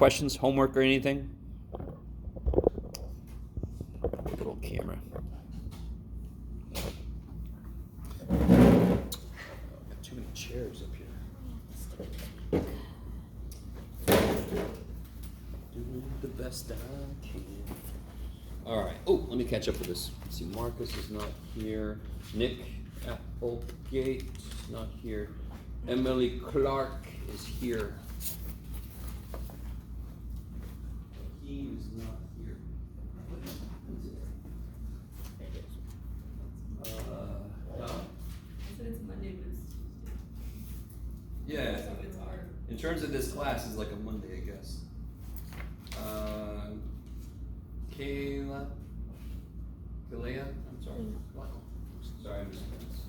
questions, homework, or anything? Little camera. Got too many chairs up here. Doing the best I can. All right. Oh, let me catch up with this. Let's see, Marcus is not here. Nick Applegate is not here. Emily Clark is here. He is not here. Don? I said it's Monday, but it's Tuesday. Yeah. So it's hard. In terms of this class, it's like a Monday, I guess. Kalea? I'm sorry. Wow. Sorry, I mispronounced.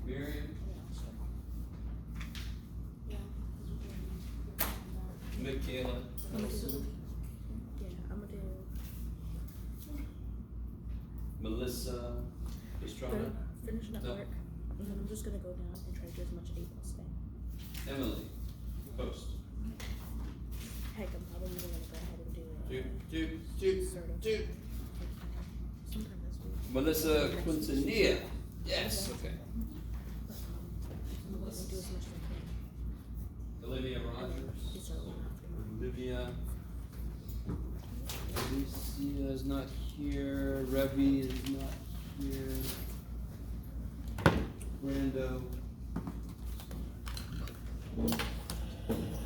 Miriam? Michaela? Melissa? Estrada? Finishing up No. work, and then I'm just gonna go down and try to do as much A plus today. Emily? Post. Heck, I'm probably even gonna go ahead and do Sort of. sometime this week. Melissa Quintanilla. Yes, okay. I'm gonna do as much as I Olivia can. Rogers. So, Olivia. Alicia is not here. Revi is not here. Brando.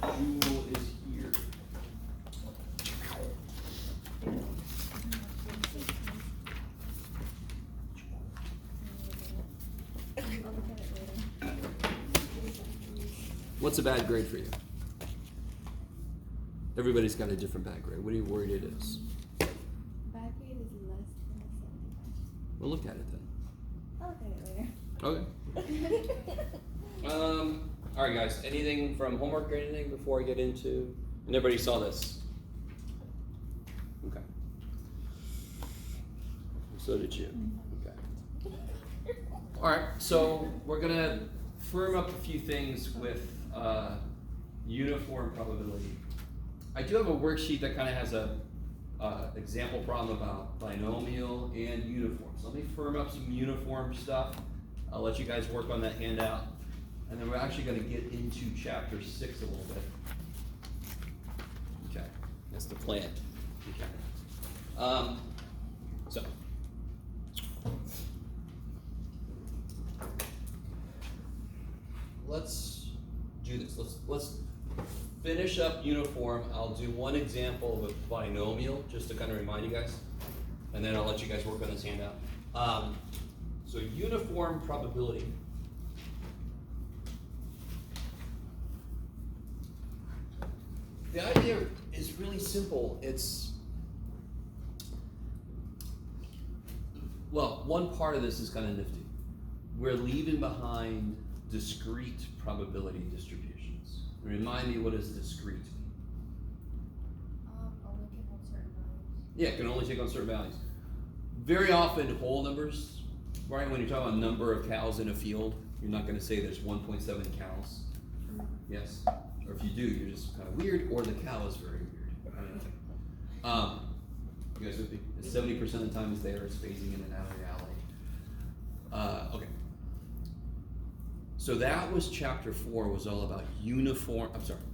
Jewel is here. I'll look at it later. What's a bad grade for you? Everybody's got a different bad grade. What are you worried it is? Bad grade is less than a 75. Well, look at it then. I'll look at it later. Okay. All right, guys. Anything from homework or anything before I get into? And everybody saw this. Okay. So did you. Okay. All right. So we're gonna firm up a few things with uniform probability. I do have a worksheet that kind of has a example problem about binomial and uniform. So let me firm up some uniform stuff. I'll let you guys work on that handout. And then we're actually going to get into chapter 6 a little bit. Okay, that's the plan. Okay. So. Let's do this. Let's finish up uniform. I'll do one example of a binomial just to kind of remind you guys. And then I'll let you guys work on this handout. So uniform probability. The idea is really simple. It's, well, one part of this is kind of nifty. We're leaving behind discrete probability distributions. Remind me, what does discrete mean? Only take on certain values. Yeah, it can only take on certain values. Very often whole numbers, right? When you're talking about number of cows in a field, you're not going to say there's 1.7 cows. Yes? Or if you do, you're just kind of weird, or the cow is very weird. You guys with me? 70% of the time it's there, it's phasing in and out of reality. Okay. So that was chapter 4, was all about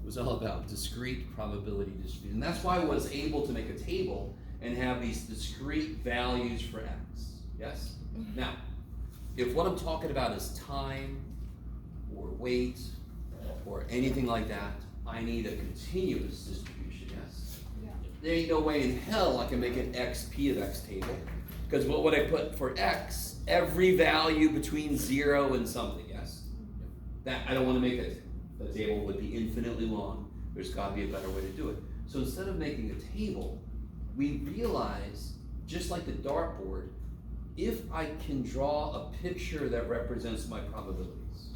was all about discrete probability distribution. And that's why I was able to make a table and have these discrete values for x. Yes? Mm-hmm. Now, if what I'm talking about is time or weight or anything like that, I need a continuous distribution, yes? Yeah. There ain't no way in hell I can make an xp of x table. Because what would I put for x? Every value between 0 and something, yes? That I don't want to make it. The table would be infinitely long. There's got to be a better way to do it. So instead of making a table, we realize, just like the dartboard, if I can draw a picture that represents my probabilities,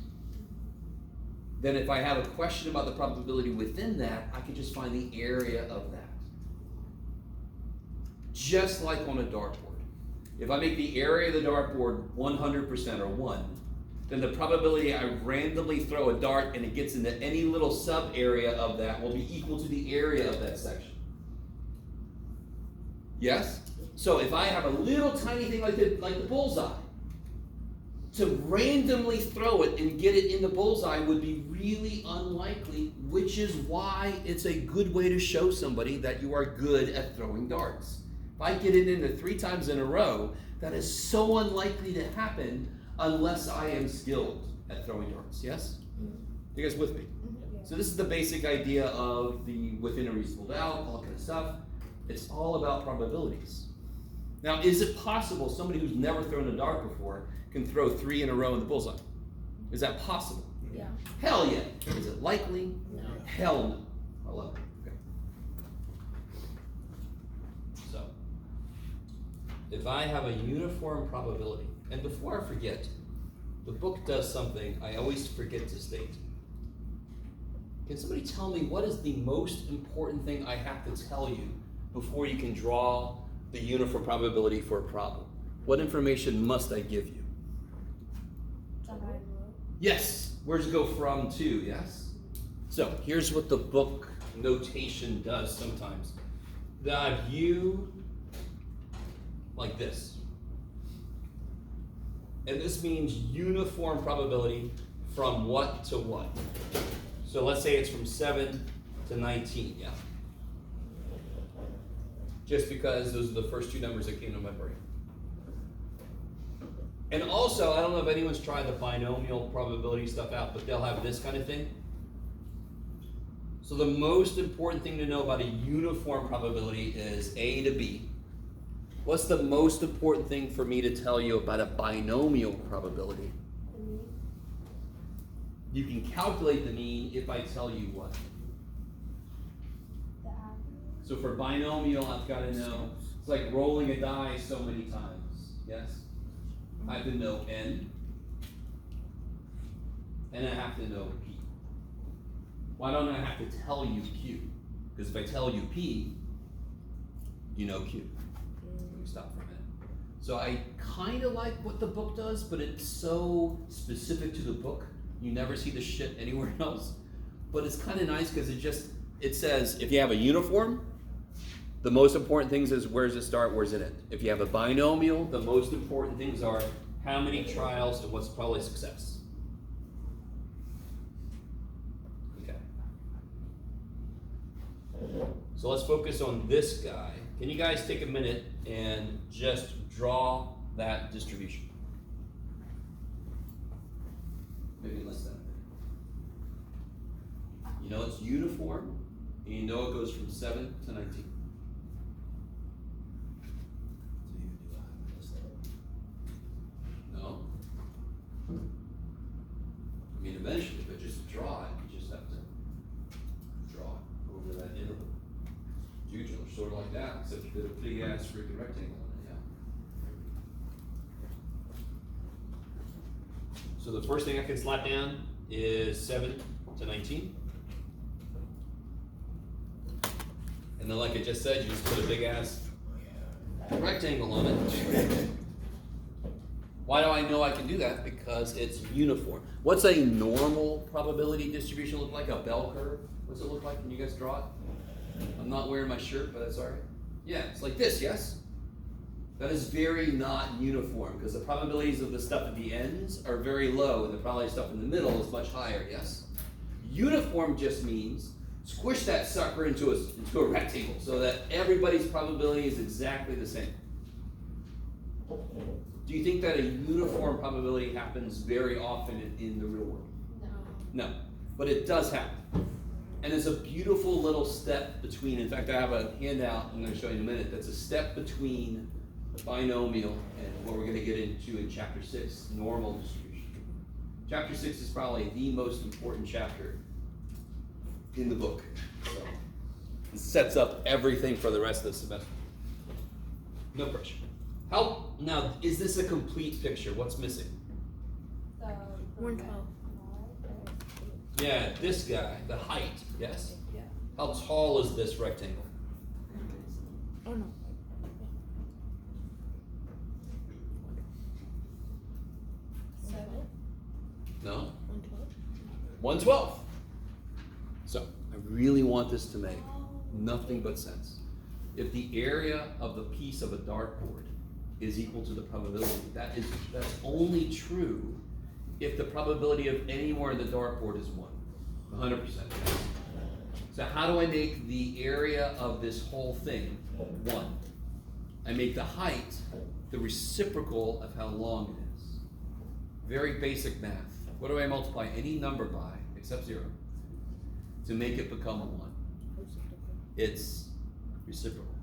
then if I have a question about the probability within that, I can just find the area of that. Just like on a dartboard. If I make the area of the dartboard 100% or 1, then the probability I randomly throw a dart and it gets into any little sub area of that will be equal to the area of that section. Yes? So if I have a little tiny thing like the bullseye, to randomly throw it and get it in the bullseye would be really unlikely, which is why it's a good way to show somebody that you are good at throwing darts. If I get it into 3 times in a row, that is so unlikely to happen unless I am skilled at throwing darts. Yes? You guys with me? So this is the basic idea of the within a reasonable doubt, all kind of stuff. It's all about probabilities. Now, is it possible somebody who's never thrown a dart before can throw 3 in a row in the bullseye? Is that possible? Yeah. Hell yeah. Is it likely? No. Hell no. I love it. Okay. So, if I have a uniform probability, and before I forget, the book does something I always forget to state. Can somebody tell me what is the most important thing I have to tell you before you can draw the uniform probability for a problem? What information must I give you? Yes. Where does it go from to? Yes. So here's what the book notation does sometimes. The view like this. And this means uniform probability from what to what. So let's say it's from 7 to 19, yeah? Just because those are the first 2 numbers that came to my brain. And also, I don't know if anyone's tried the binomial probability stuff out, but they'll have this kind of thing. So the most important thing to know about a uniform probability is A to B. What's the most important thing for me to tell you about a binomial probability? You can calculate the mean if I tell you what. So for binomial, I've got to know, it's like rolling a die so many times, yes? I have to know N, and I have to know P. Why don't I have to tell you Q? Because if I tell you P, you know Q. Let me stop for a minute. So I kind of like what the book does, but it's so specific to the book. You never see the shit anywhere else. But it's kind of nice because it says if you have a uniform, the most important things is where does it start, where does it end. If you have a binomial, the most important things are how many trials and what's probably success. Okay. So let's focus on this guy. Can you guys take a minute and just draw that distribution? Maybe less than. You know it's uniform, and you know it goes from 7 to 19. No? I mean, eventually, but just draw it. You just have to draw it over that interval. Usually, sort of like that, except you put a big ass freaking rectangle in it, yeah. So the first thing I can slap down is 7 to 19. And then like I just said, you just put a big ass rectangle on it. Why do I know I can do that? Because it's uniform. What's a normal probability distribution look like? A bell curve? What's it look like? Can you guys draw it? I'm not wearing my shirt, but that's all right. Yeah, it's like this, yes? That is very not uniform because the probabilities of the stuff at the ends are very low and the probability of stuff in the middle is much higher, yes? Uniform just means squish that sucker into a rectangle so that everybody's probability is exactly the same. Do you think that a uniform probability happens very often in the real world? No. No, but it does happen. And it's a beautiful little step between, in fact, I have a handout I'm going to show you in a minute that's a step between binomial and what we're going to get into in chapter 6, normal distribution. Chapter 6 is probably the most important chapter in the book. So it sets up everything for the rest of the semester. No pressure. Now, is this a complete picture? What's missing? 112. Yeah, this guy, the height, yes? Yeah. How tall is this rectangle? Oh no. 7. No? 112? 112. So, I really want this to make nothing but sense. If the area of the piece of a dartboard is equal to the probability, that's only true if the probability of anywhere in the dartboard is 1. 100%. So how do I make the area of this whole thing 1? I make the height the reciprocal of how long it is. Very basic math. What do I multiply any number by, except 0, to make it become 1? It's reciprocal.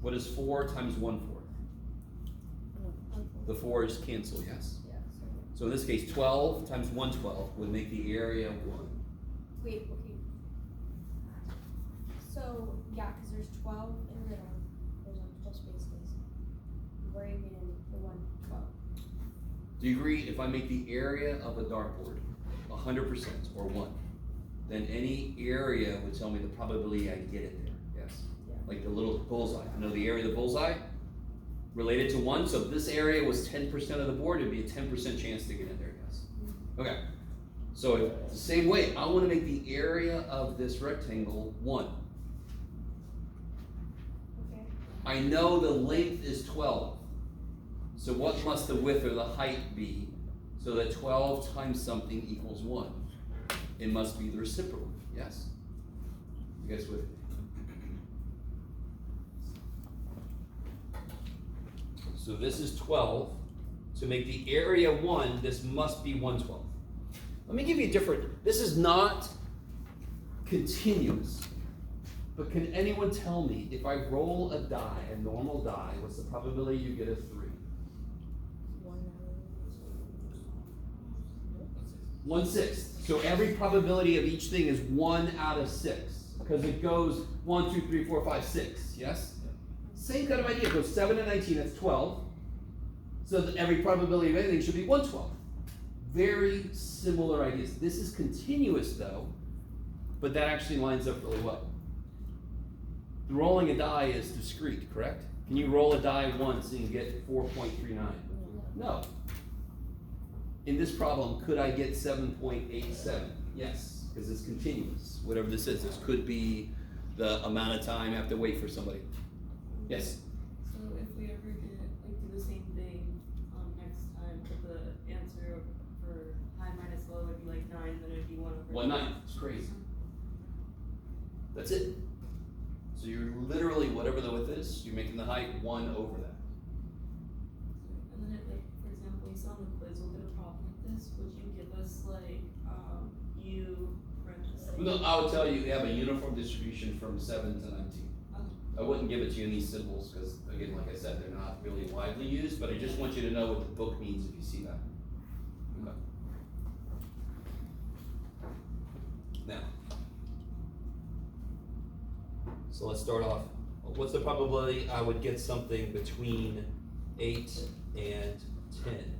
What is 4 times 1/4? The 4's cancel, yes? Yeah. So in this case, 12 times 112 would make the area 1. Wait, okay. So, yeah, because there's 12 in the middle, there's 12 spaces. Where are you getting the 112? Do you agree if I make the area of a dartboard 100% or 1, then any area would tell me the probability I get it there, yes? Yeah. Like the little bullseye. I know the area of the bullseye related to 1, so if this area was 10% of the board, it'd be a 10% chance to get in there, yes? Okay, so it's the same way, I wanna make the area of this rectangle 1. Okay. I know the length is 12. So what must the width or the height be so that 12 times something equals 1? It must be the reciprocal, yes? You guys with me? So this is 12. To make the area 1, this must be 112. Let me give you a different, this is not continuous. But can anyone tell me, if I roll a die, a normal die, what's the probability you get a 3? 1/6. So every probability of each thing is 1 out of 6. Because it goes 1, 2, 3, 4, 5, 6. Yes? Same kind of idea. It goes 7 to 19, that's 12. So that every probability of anything should be 1/12. Very similar ideas. This is continuous though, but that actually lines up really well. The rolling a die is discrete, correct? Can you roll a die once and get 4.39? No. In this problem, could I get 7.87? Yes, because it's continuous. Whatever this is, this could be the amount of time I have to wait for somebody. Yes? So if we ever get, like, do the same thing, next time, but the answer for high minus low would be like 9, then it'd be 1/9. 1/9, it's crazy. That's it. So you're literally, whatever the width is, you're making the height 1 over that. And then, like, for example, you saw in the quiz, we'll get a problem like this, would you give us, like, U parentheses? No, I would tell you, they have a uniform distribution from 7 to 19. I wouldn't give it to you in these symbols, because again, like I said, they're not really widely used, but I just want you to know what the book means if you see that. Okay. Now, so let's start off. What's the probability I would get something between 8 and 10?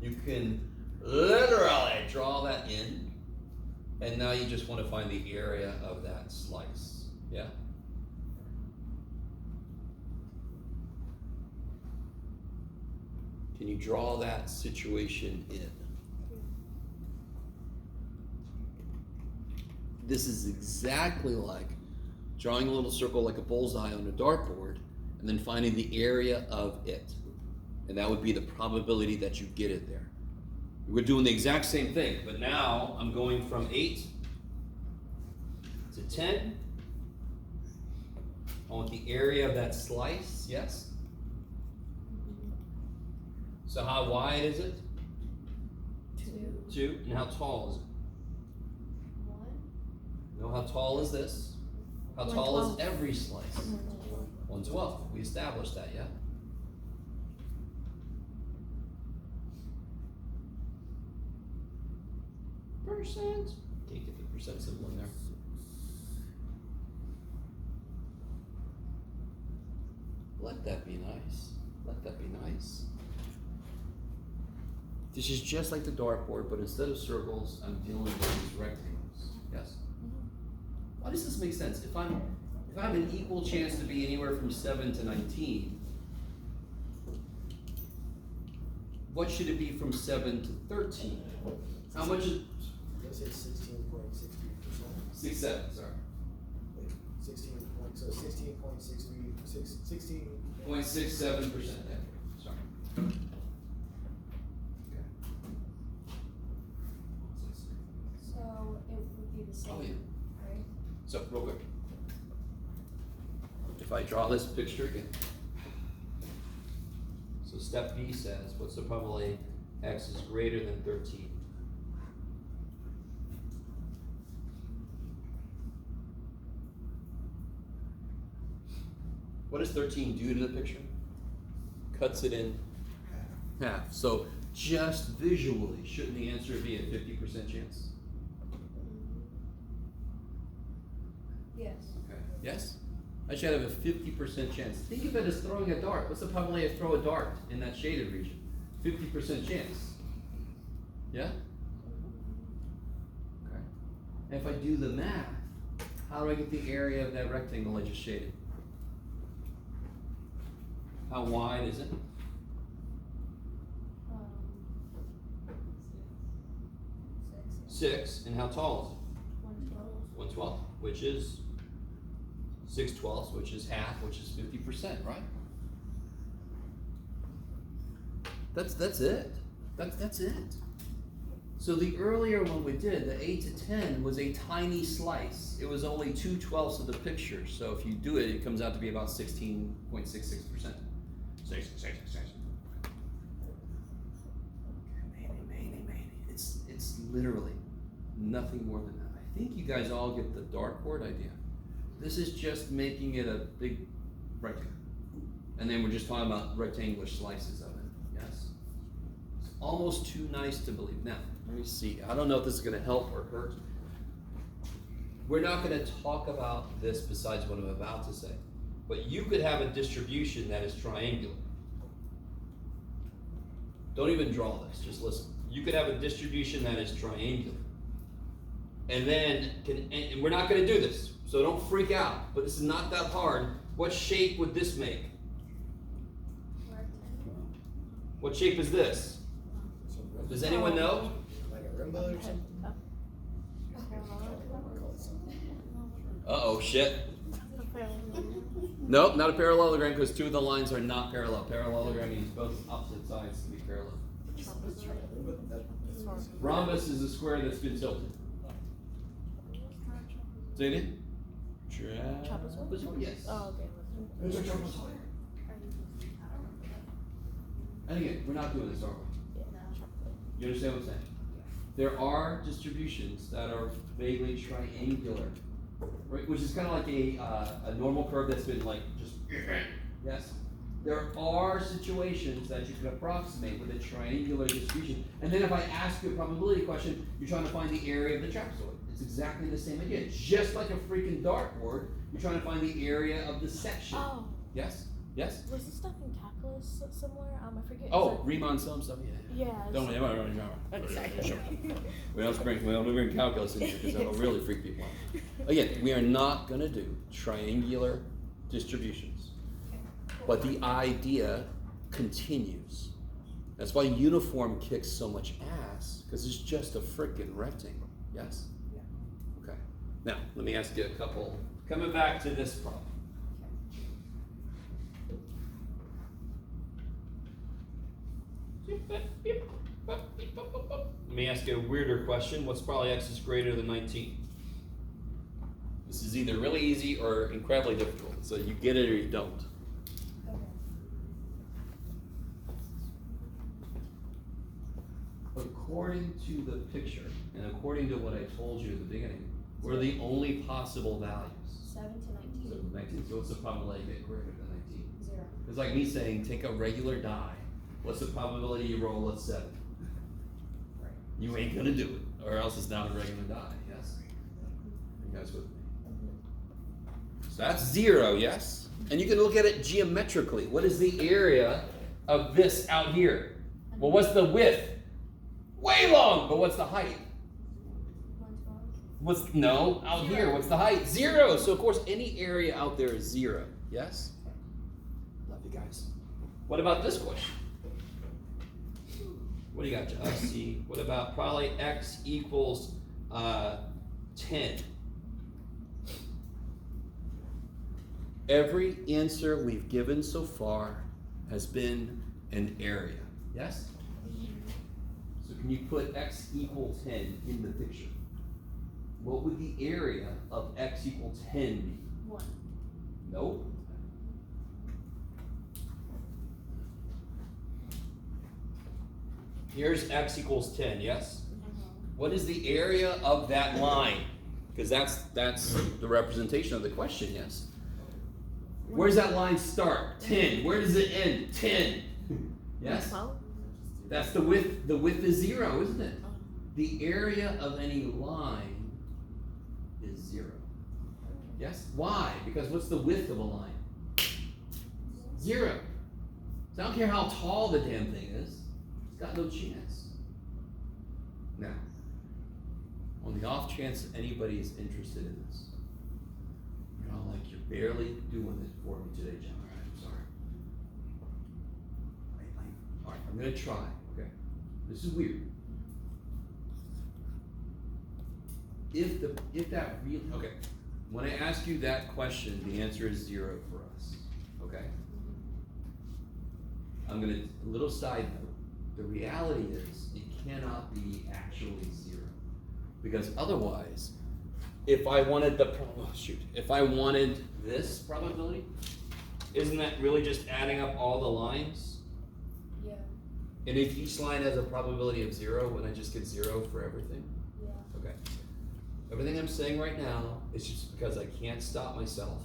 You can literally draw that in, and now you just want to find the area of that slice, yeah? Can you draw that situation in? This is exactly like drawing a little circle like a bullseye on a dartboard and then finding the area of it. And that would be the probability that you get it there. We're doing the exact same thing, but now I'm going from 8 to 10. I want the area of that slice, yes? So how wide is it? 2. 2. And how tall is it? 1. Know how tall is this? How tall is every slice? 112. We established that, yeah? Percent. Can't get the percent symbol in there. Let that be nice. Let that be nice. This is just like the dartboard, but instead of circles, I'm dealing with these rectangles. Yes? Why does this make sense? If I have an equal chance to be anywhere from 7 to 19, what should it be from 7 to 13? How much is Let's say 16.63%. 6, 7? Sorry. 16. 0.67%. Sorry. So it would be the same, Oh, yeah. right? So, real quick. If I draw this picture again. So step B says, what's the probability x is greater than 13? What does 13 do to the picture? Cuts it in half. So just visually, shouldn't the answer be a 50% chance? Yes. Okay. Yes? I should have a 50% chance. Think of it as throwing a dart. What's the probability to throw a dart in that shaded region? 50% chance. Yeah? Okay. And if I do the math, how do I get the area of that rectangle I just shaded? How wide is it? Six. 6. And how tall is it? 112. 1/12, which is 6/12, which is half, which is 50%, right? That's it. That's it. So the earlier one we did, the 8 to 10, was a tiny slice. It was only 2/12 of the picture. So if you do it, it comes out to be about 16.66%. Maybe. It's literally nothing more than that. I think you guys all get the dartboard idea. This is just making it a big rectangle. And then we're just talking about rectangular slices of it. Yes? It's almost too nice to believe. Now, let me see. I don't know if this is going to help or hurt. We're not going to talk about this besides what I'm about to say. But you could have a distribution that is triangular. Don't even draw this, just listen. You could have a distribution that is triangular. And then, and we're not going to do this, so don't freak out, but this is not that hard. What shape would this make? Rectangle. What shape is this? Does anyone know? Like a rainbow or something? Uh-oh, shit. Nope, not a parallelogram because two of the lines are not parallel. Parallelogram means both opposite sides to be parallel. Rhombus is a square that's been tilted. Say it again? Trapezoid? Yes. Oh, okay. There's a trapezoid. And again, we're not doing this, are we? You understand what I'm saying? There are distributions that are vaguely triangular, right? Which is kind of like a normal curve that's been like just, yes? There are situations that you can approximate with a triangular distribution. And then if I ask you a probability question, you're trying to find the area of the trapezoid. It's exactly the same idea. Just like a freaking dartboard, you're trying to find the area of the section. Oh. Yes? Yes? Was this stuff in calculus somewhere? I forget. Oh, Riemann sum stuff, yeah. Yeah. Don't we don't bring calculus in here because that'll really freak people out. Again, we are not going to do triangular distributions, but the idea continues. That's why uniform kicks so much ass, because it's just a freaking rectangle. Yes? Yeah. Okay. Now, let me ask you a couple. Coming back to this problem. Let me ask you a weirder question. What's probably x is greater than 19? This is either really easy or incredibly difficult. So you get it or you don't. Okay. According to the picture, and according to what I told you at the beginning, what are the only possible values? 7 to 19. So 19. So what's the probability you get greater than 19? 0. It's like me saying, take a regular die. What's the probability you roll a 7? Right. You ain't gonna do it, or else it's not a regular die, yes? You guys with me? So that's 0, yes? And you can look at it geometrically. What is the area of this out here? Well, what's the width? Way long, but what's the height? 112. No, out here, what's the height? 0. So of course any area out there is 0, yes? Love you guys. What about this question? What do you got, C? What about probably x equals 10? Every answer we've given so far has been an area. Yes? So can you put x equal 10 in the picture? What would the area of x equal 10 be? 1. Nope. Here's x equals 10, yes? What is the area of that line? Because that's the representation of the question, yes? Where does that line start? 10. Where does it end? 10. Yes? 12? That's the width. The width is 0, isn't it? The area of any line is 0. Yes? Why? Because what's the width of a line? 0. So I don't care how tall the damn thing is. It's got no chance. Now, on the off chance anybody is interested in this, you're all like, you're barely doing it for me today, John. All right, I'm sorry. All right, I'm gonna try. Okay, this is weird. If that really, okay, when I ask you that question, the answer is 0 for us. Okay. I'm gonna, a little side note. The reality is it cannot be actually 0, because otherwise, if I wanted if I wanted this probability, isn't that really just adding up all the lines? Yeah. And if each line has a probability of 0, wouldn't I just get 0 for everything? Yeah. Okay. Everything I'm saying right now is just because I can't stop myself.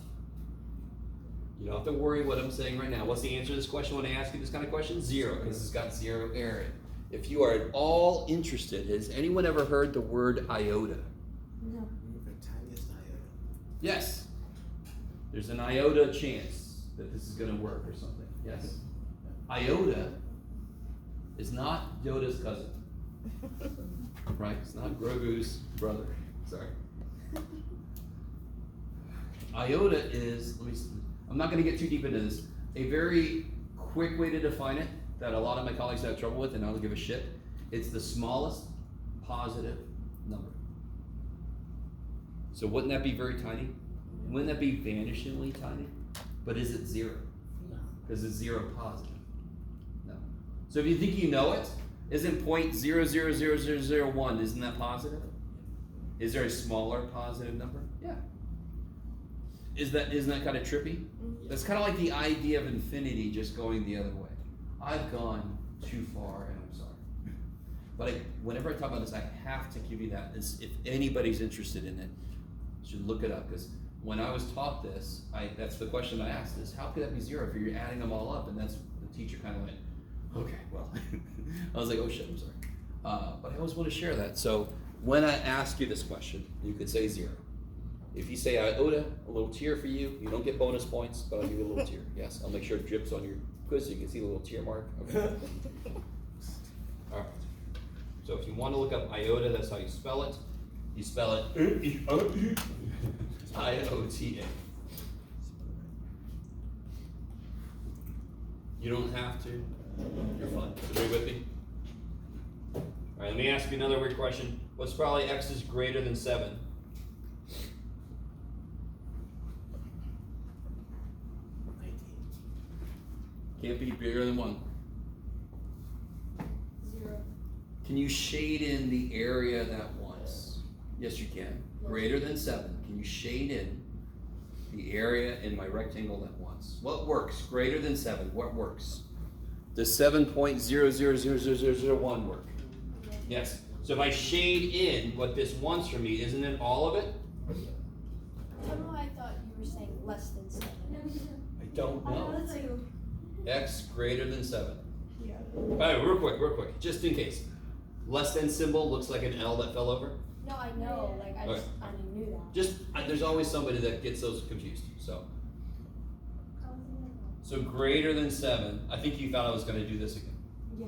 You don't have to worry what I'm saying right now. What's the answer to this question when I ask you this kind of question? 0, because it's got 0 area. If you are at all interested, has anyone ever heard the word iota? No. The tiniest iota. Yes. There's an iota chance that this is going to work or something. Yes. Iota is not Yoda's cousin. Right? It's not Grogu's brother. Sorry. Iota is, I'm not going to get too deep into this. A very quick way to define it that a lot of my colleagues have trouble with, and I don't give a shit. It's the smallest positive number. So wouldn't that be very tiny? Wouldn't that be vanishingly tiny? But is it 0? No. Because it's 0 positive. No. So if you think you know it, isn't 0.000001, isn't that positive? Is there a smaller positive number? Yeah. Isn't that kind of trippy? That's kind of like the idea of infinity just going the other way. I've gone too far, and I'm sorry. But whenever I talk about this, I have to give you that. If anybody's interested in it, you should look it up. Because when I was taught this, that's the question I asked is, how could that be 0 if you're adding them all up? And that's the teacher kind of went, okay, well. I was like, oh shit, I'm sorry. But I always want to share that. So when I ask you this question, you could say 0. If you say iota, a little tear for you. You don't get bonus points, but I'll give you a little tear. Yes, I'll make sure it drips on your quiz so you can see the little tear mark. Okay. All right. So if you want to look up iota, that's how you spell it. You spell it I-O-T-A. You don't have to. You're fine. Agree with me? All right, let me ask you another weird question. What's probably x is greater than 7? Can't be bigger than 1. 0. Can you shade in the area that wants? Yes, you can. Greater than 7. Can you shade in the area in my rectangle that wants? What works? Greater than 7. What works? Does 7.000001 work? Yes. So if I shade in what this wants from me, isn't it all of it? Somehow I thought you were saying less than 7. I don't know. That's like, X greater than 7. yeah. All right, real quick, just in case. Less than symbol looks like an L that fell over. No, I know. Like I Okay. knew that. Just there's always somebody that gets those confused. So greater than 7. I think you thought I was going to do this again. Yeah.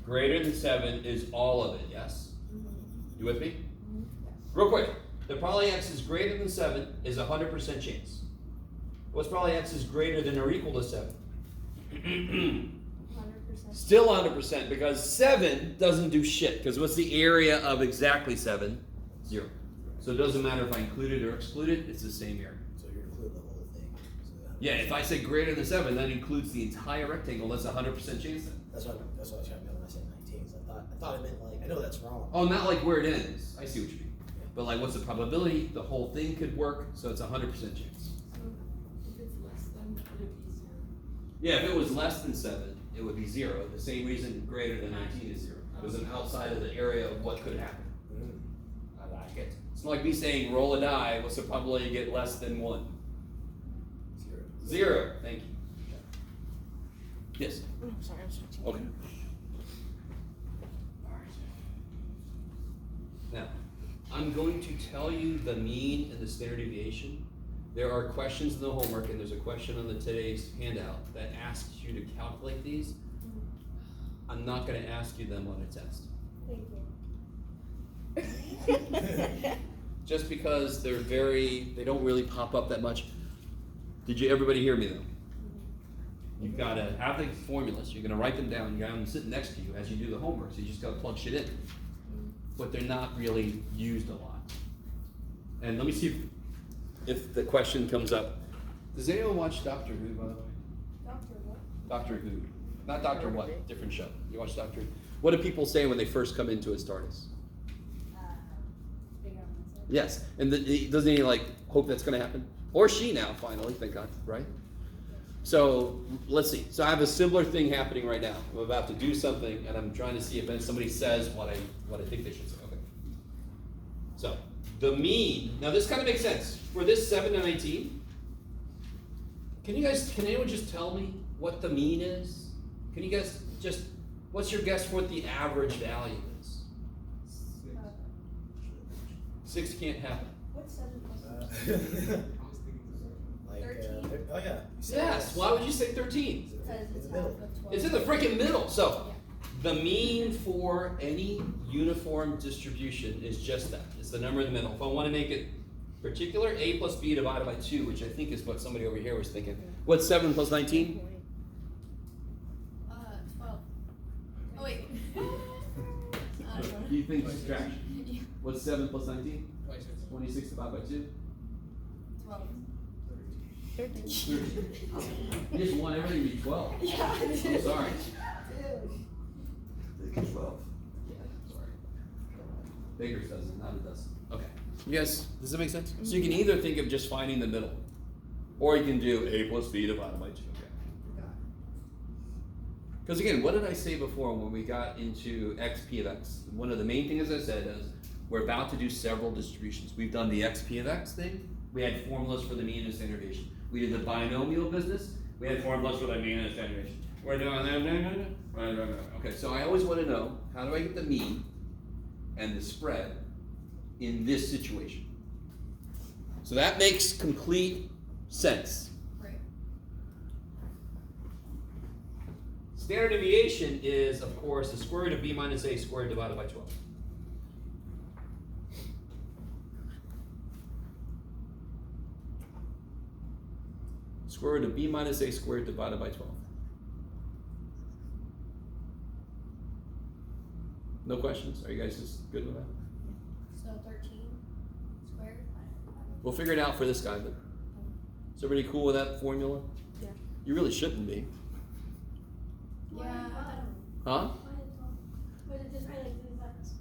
Greater than 7 is all of it. Yes. Mm-hmm. You with me? Real quick. The probably x is greater than 7 is 100% chance. What's probably x is greater than or equal to 7? 100%. Still 100% because 7 doesn't do shit. Because what's the area of exactly 7? 0. So it doesn't matter if I include it or exclude it, it's the same area. So you're including the whole thing. So Yeah, if I say greater than 7, that includes the entire rectangle. That's 100% chance then. that's what I was trying to do when I said 19. So I thought it meant like, I know that's wrong. Oh, not like where it ends. I see what you mean. But like, what's the probability? The whole thing could work, so it's 100% chance. So if it's less than, would it be 0? Yeah, if it was less than 7, it would be 0. The same reason greater than 19 is 0. Because I'm outside of the area of what could happen. Mm. I like it. It's like me saying roll a die. What's the probability you get less than 1? 0. Thank you. Yes. Oh, sorry, I'm stretching. Okay. Now, I'm going to tell you the mean and the standard deviation. There are questions in the homework, and there's a question on the today's handout that asks you to calculate these. I'm not going to ask you them on a test. Thank you. Just because they don't really pop up that much. Did everybody hear me though? You've got to have the formulas, you're going to write them down, you got them sitting next to you as you do the homework, so you just got to plug shit in. But they're not really used a lot. And let me see if the question comes up. Does anyone watch Doctor Who, by the way? Doctor, what? Doctor Who. Not Doctor what, different show. You watch Doctor Who? What do people say when they first come into his TARDIS? Figure out myself. Yes, and doesn't he like hope that's going to happen? Or she now, finally, thank God, right? So let's see. So I have a similar thing happening right now. I'm about to do something, and I'm trying to see if then somebody says what I think they should say. Okay. So the mean. Now this kind of makes sense for this 7 to 19. Can anyone just tell me what the mean is? Can you guys just? What's your guess for what the average value is? 6 can't happen. What's 7 plus Like, 13. oh yeah. Yes. Why would you say 13? Because In it's the half middle. of 12. It's in the freaking middle. So the mean for any uniform distribution is just that. It's the number in the middle. If I want to make it particular, a plus b divided by 2, which I think is what somebody over here was thinking. What's 7 plus 19? 12. Oh wait. You think subtraction. What's 7 plus 19? 26 divided by 2? 12. 13. You just want everything to be 12. Yeah. I'm sorry. 12. Sorry. Baker's dozen, not a dozen. Okay. You guys, does that make sense? So you can either think of just finding the middle, or you can do a plus b divided by 2. Okay. Because again, what did I say before when we got into x p of x? One of the main things I said is we're about to do several distributions. We've done the x p of x thing. We had formulas for the mean and standard deviation. We did the binomial business. We had formulas for the mean and standard deviation. We're doing that. Okay, so I always want to know, how do I get the mean and the spread in this situation? So that makes complete sense. Right. Standard deviation is, of course, the square root of b minus a squared divided by 12. Square root of b minus a squared divided by 12. No questions? Are you guys just good with that? So 13 squared. We'll figure it out for this guy, but is everybody cool with that formula? Yeah. You really shouldn't be. Yeah. Huh? But it just like this.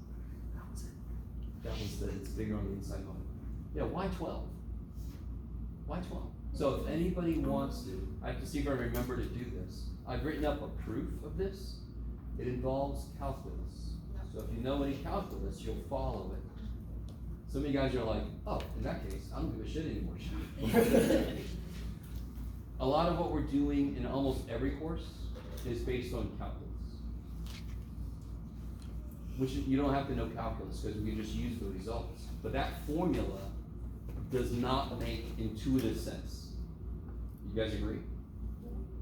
That was it's bigger on the inside mode. Yeah, why 12? Why 12? So if anybody wants to, I have to see if I remember to do this. I've written up a proof of this. It involves calculus. So if you know any calculus, you'll follow it. Some of you guys are like, oh, in that case, I don't give a shit anymore. A lot of what we're doing in almost every course is based on calculus. Which you don't have to know calculus because we can just use the results. But that formula does not make intuitive sense. You guys agree?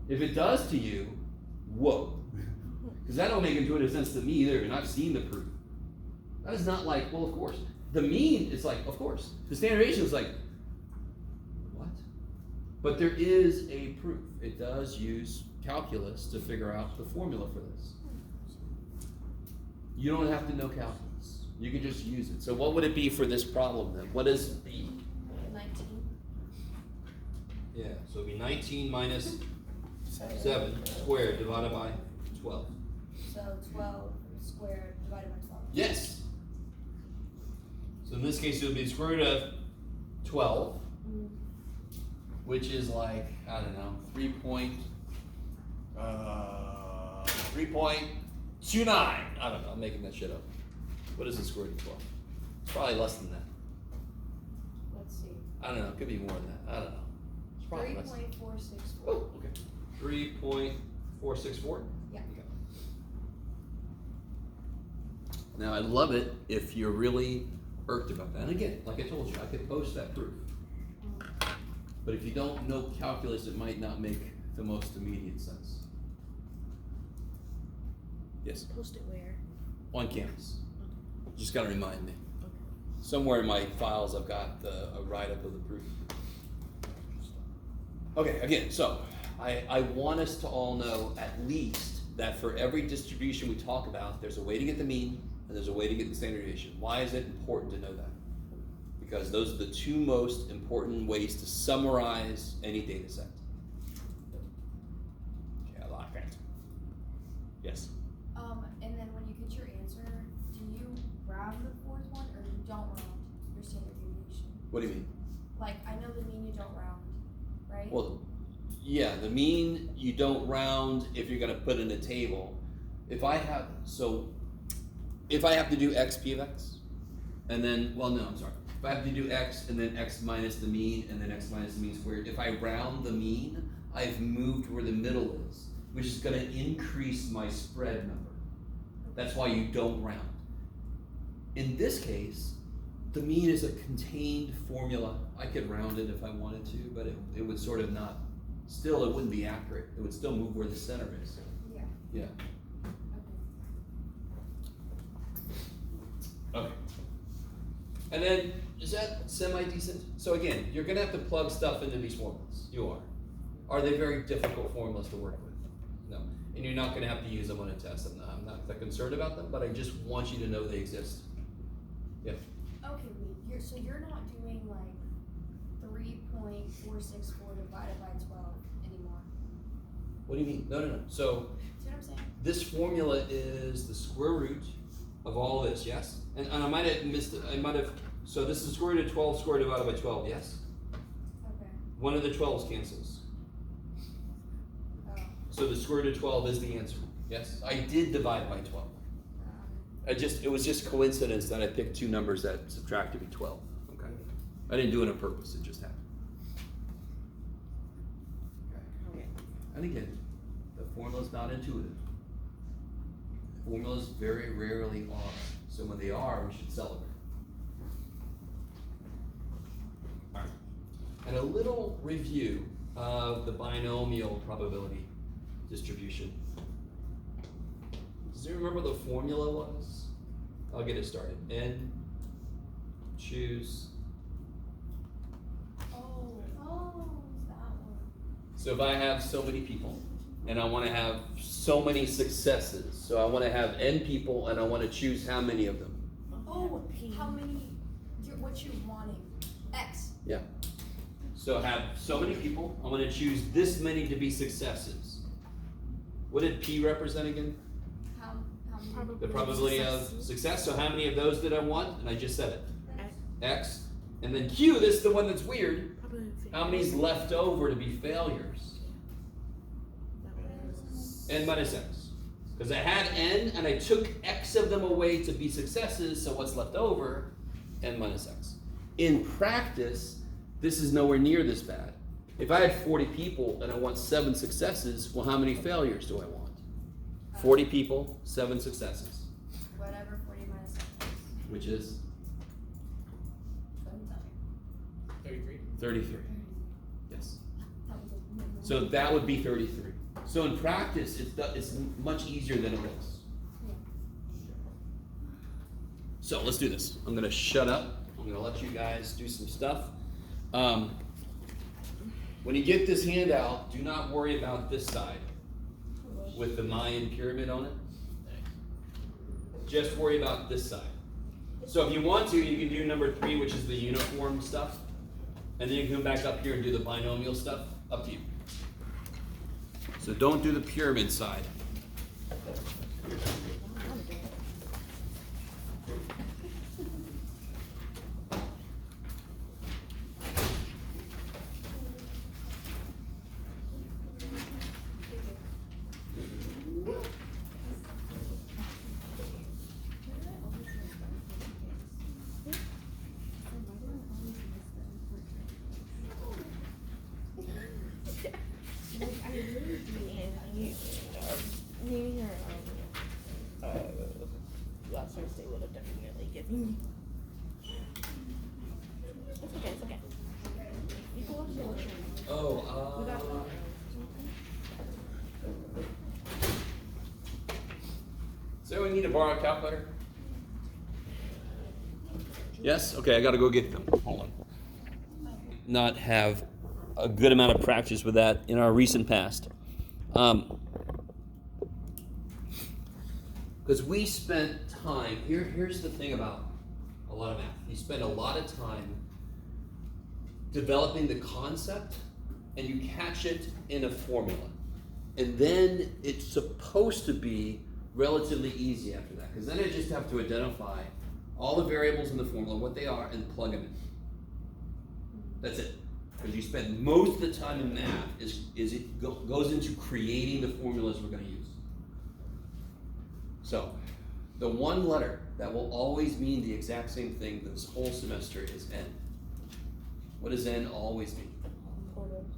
If it does to you, whoa. Because that don't make intuitive sense to me either, and I've seen the proof. That is not like, well, of course. The mean is like, of course. The standard deviation is like, what? But there is a proof. It does use calculus to figure out the formula for this. You don't have to know calculus. You can just use it. So what would it be for this problem then? What is B? 19. Yeah, so it'd be 19 minus 7 squared divided by 12. So 12 squared divided by 12. Yes. So in this case, it would be the square root of 12, which is like, I don't know, 3.29. I don't know, I'm making that shit up. What is the square root of 12? It's probably less than that. Let's see. I don't know, it could be more than that. I don't know. It's probably less than that. 3.464. Oh, okay. 3.464? Yeah. Okay. Now, I'd love it if you're really irked about that. And again, like I told you, I could post that proof. But if you don't know calculus, it might not make the most immediate sense. Yes, Post it where? on campus. Just gotta remind me. Okay. Somewhere in my files, I've got a write-up of the proof. Okay, again, so I want us to all know at least that for every distribution we talk about, there's a way to get the mean and there's a way to get the standard deviation. Why is it important to know that? Because those are the two most important ways to summarize any data set. Okay, I like that. Yes? And then when you get your answer, do you round the fourth one or you don't round your standard deviation? What do you mean? Like, I know the mean you don't round, right? Well, yeah, the mean you don't round if you're gonna put in a table. If I have to do x p of x, and then, well, no, I'm sorry. If I have to do x and then x minus the mean and then x minus the mean squared, if I round the mean, I've moved where the middle is, which is gonna increase my spread number. That's why you don't round. In this case, the mean is a contained formula. I could round it if I wanted to, but it would sort of not, still it wouldn't be accurate. It would still move where the center is. Yeah. Yeah. Okay. Okay. And then, is that semi-decent? So again, you're gonna have to plug stuff into these formulas. You are. Are they very difficult formulas to work with? No. And you're not gonna have to use them on a test. I'm not that concerned about them, but I just want you to know they exist. Yeah. Okay, wait, so you're not doing like 3.464 divided by 12 anymore? What do you mean? No. So See what I'm saying? this formula is the square root of all this, yes? And I might have missed it. So this is the square root of 12 squared divided by 12, yes? Okay. One of the 12s cancels. Oh. So the square root of 12 is the answer, yes? I did divide by 12. It was just coincidence that I picked two numbers that subtract to be 12, okay? I didn't do it on purpose, it just happened. Okay. And again, the formula's not intuitive. Formulas very rarely are. So when they are, we should celebrate. All right. And a little review of the binomial probability distribution. Does anyone remember what the formula was? I'll get it started. N, choose. Oh, it's that one. So if I have so many people, and I want to have so many successes, so I want to have n people, and I want to choose how many of them. Oh, how many, what you wanting? X. Yeah. So I have so many people, I'm going to choose this many to be successes. What did P represent again? How many? The probability of success. So how many of those did I want? And I just said it. X. And then Q, this is the one that's weird. How many's left over to be failures? N minus X. Because I had N and I took X of them away to be successes, so what's left over? N minus X. In practice, this is nowhere near this bad. If I had 40 people and I want 7 successes, well, how many failures do I want? 40 people, 7 successes. Whatever 40 minus X is. Which is? Couldn't tell you. 33. 33. Yes. That was a So that would be 33. So in practice, it's much easier than it looks. Yeah. So let's do this. I'm gonna shut up. I'm gonna let you guys do some stuff. When you get this handout, do not worry about this side. with the Mayan pyramid on it. Just worry about this side. So if you want to, you can do number 3, which is the uniform stuff. And then you can come back up here and do the binomial stuff. Up to you. So don't do the pyramid side. Last Thursday would have definitely given me. It's okay, it's okay. You can watch the lecture. We got So we need to borrow a calculator? Yes? Okay, I gotta go get them. Hold on. Not have a good amount of practice with that in our recent past. Because we spent time, here's the thing about a lot of math. You spend a lot of time developing the concept and you catch it in a formula. And then it's supposed to be relatively easy after that. Because then I just have to identify all the variables in the formula, what they are, and plug them in. That's it. Because you spend most of the time in math goes into creating the formulas we're going to use. So, the one letter that will always mean the exact same thing this whole semester is N. What does N always mean?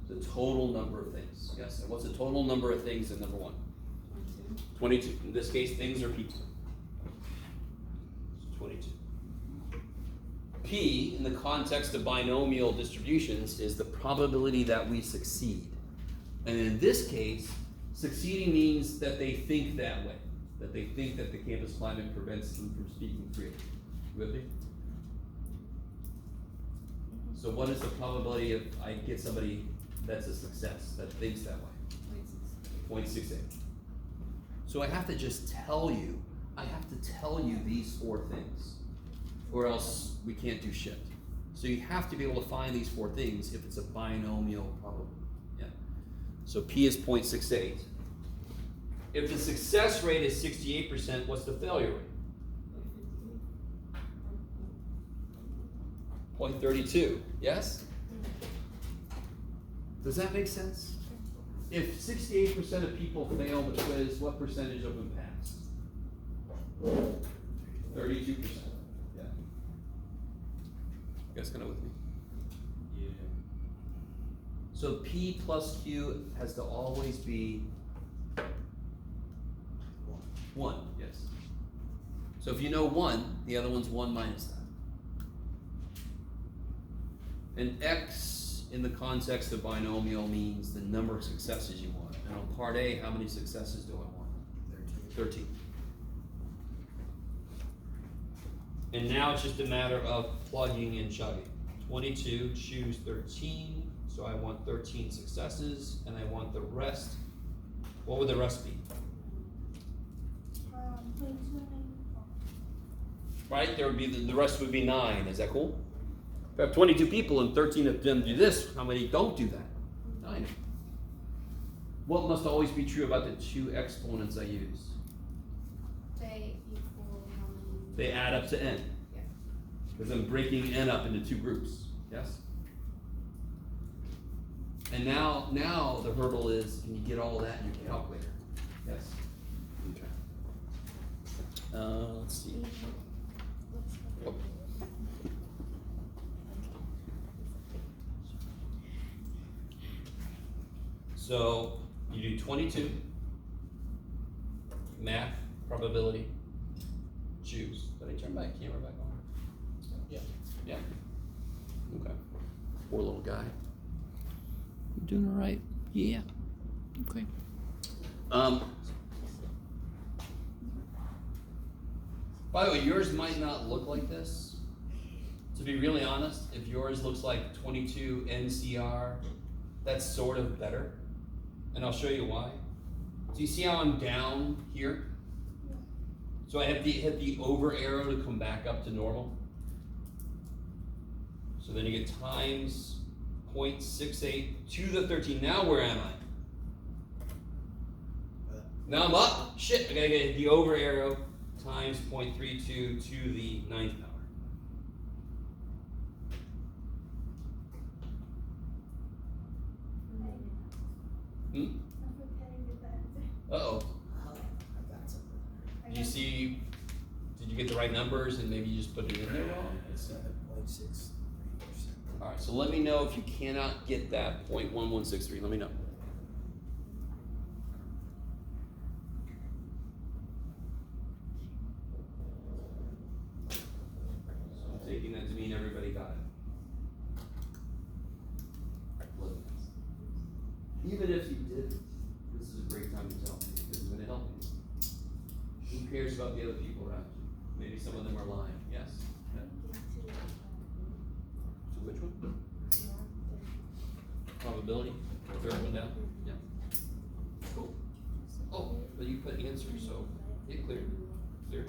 The total number of things. Yes, and what's the total number of things in number 1? 22. In this case, things are people. So 22. P, in the context of binomial distributions, is the probability that we succeed. And in this case, succeeding means that they think that way. That they think that the campus climate prevents them from speaking freely. You with me? So what is the probability of I get somebody that's a success, that thinks that way? 0.68. So I have to just tell you, these 4 things, or else we can't do shit. So you have to be able to find these 4 things if it's a binomial probability. Yeah. So P is 0.68. If the success rate is 68%, what's the failure rate? 0.32, yes? Does that make sense? If 68% of people fail the quiz, what percentage of them pass? 32%. Yeah. You guys kind of with me? Yeah. So P plus Q has to always be 1, yes. So if you know 1, the other one's 1 minus that. And X in the context of binomial means the number of successes you want. And on part A, how many successes do I want? 13. And now it's just a matter of plugging and chugging. 22, choose 13. So I want 13 successes, and I want the rest. What would the rest be? Right, there would be the rest would be 9. Is that cool? If I have 22 people and 13 of them do this, how many don't do that? 9. What must always be true about the 2 exponents I use? They equal how many? They add up to n. Yeah. Because I'm breaking n up into 2 groups. Yes? And now the hurdle is, can you get all of that in your calculator? Yes? Okay. Let's see. Oh. So you do 22, math, probability, choose. Did I turn my camera back on? Yeah. Yeah. Okay. Poor little guy. You doing all right? Yeah. Okay. By the way, yours might not look like this. To be really honest, if yours looks like 22 NCR, that's sort of better. And I'll show you why. Do you see how I'm down here? So I have to hit the over arrow to come back up to normal. So then you get times 0.68 to the 13. Now where am I? Now I'm up. Shit, I gotta get the over arrow times 0.32 to the 9th power. Uh-oh. I got something. Do you see, did you get the right numbers and maybe you just put it in there wrong? 7.63%. Alright, so let me know if you cannot get that 0.1163. Let me know. So I'm taking that to mean everybody got it. Look. Even if you didn't, this is a great time to tell me because it's going to help you. Who cares about the other people around you? Maybe some of them are lying. Yes? Yeah. So which one? Probability? Third one down? Yeah. Cool. Oh, but you put answer, so yeah, clear. Clear.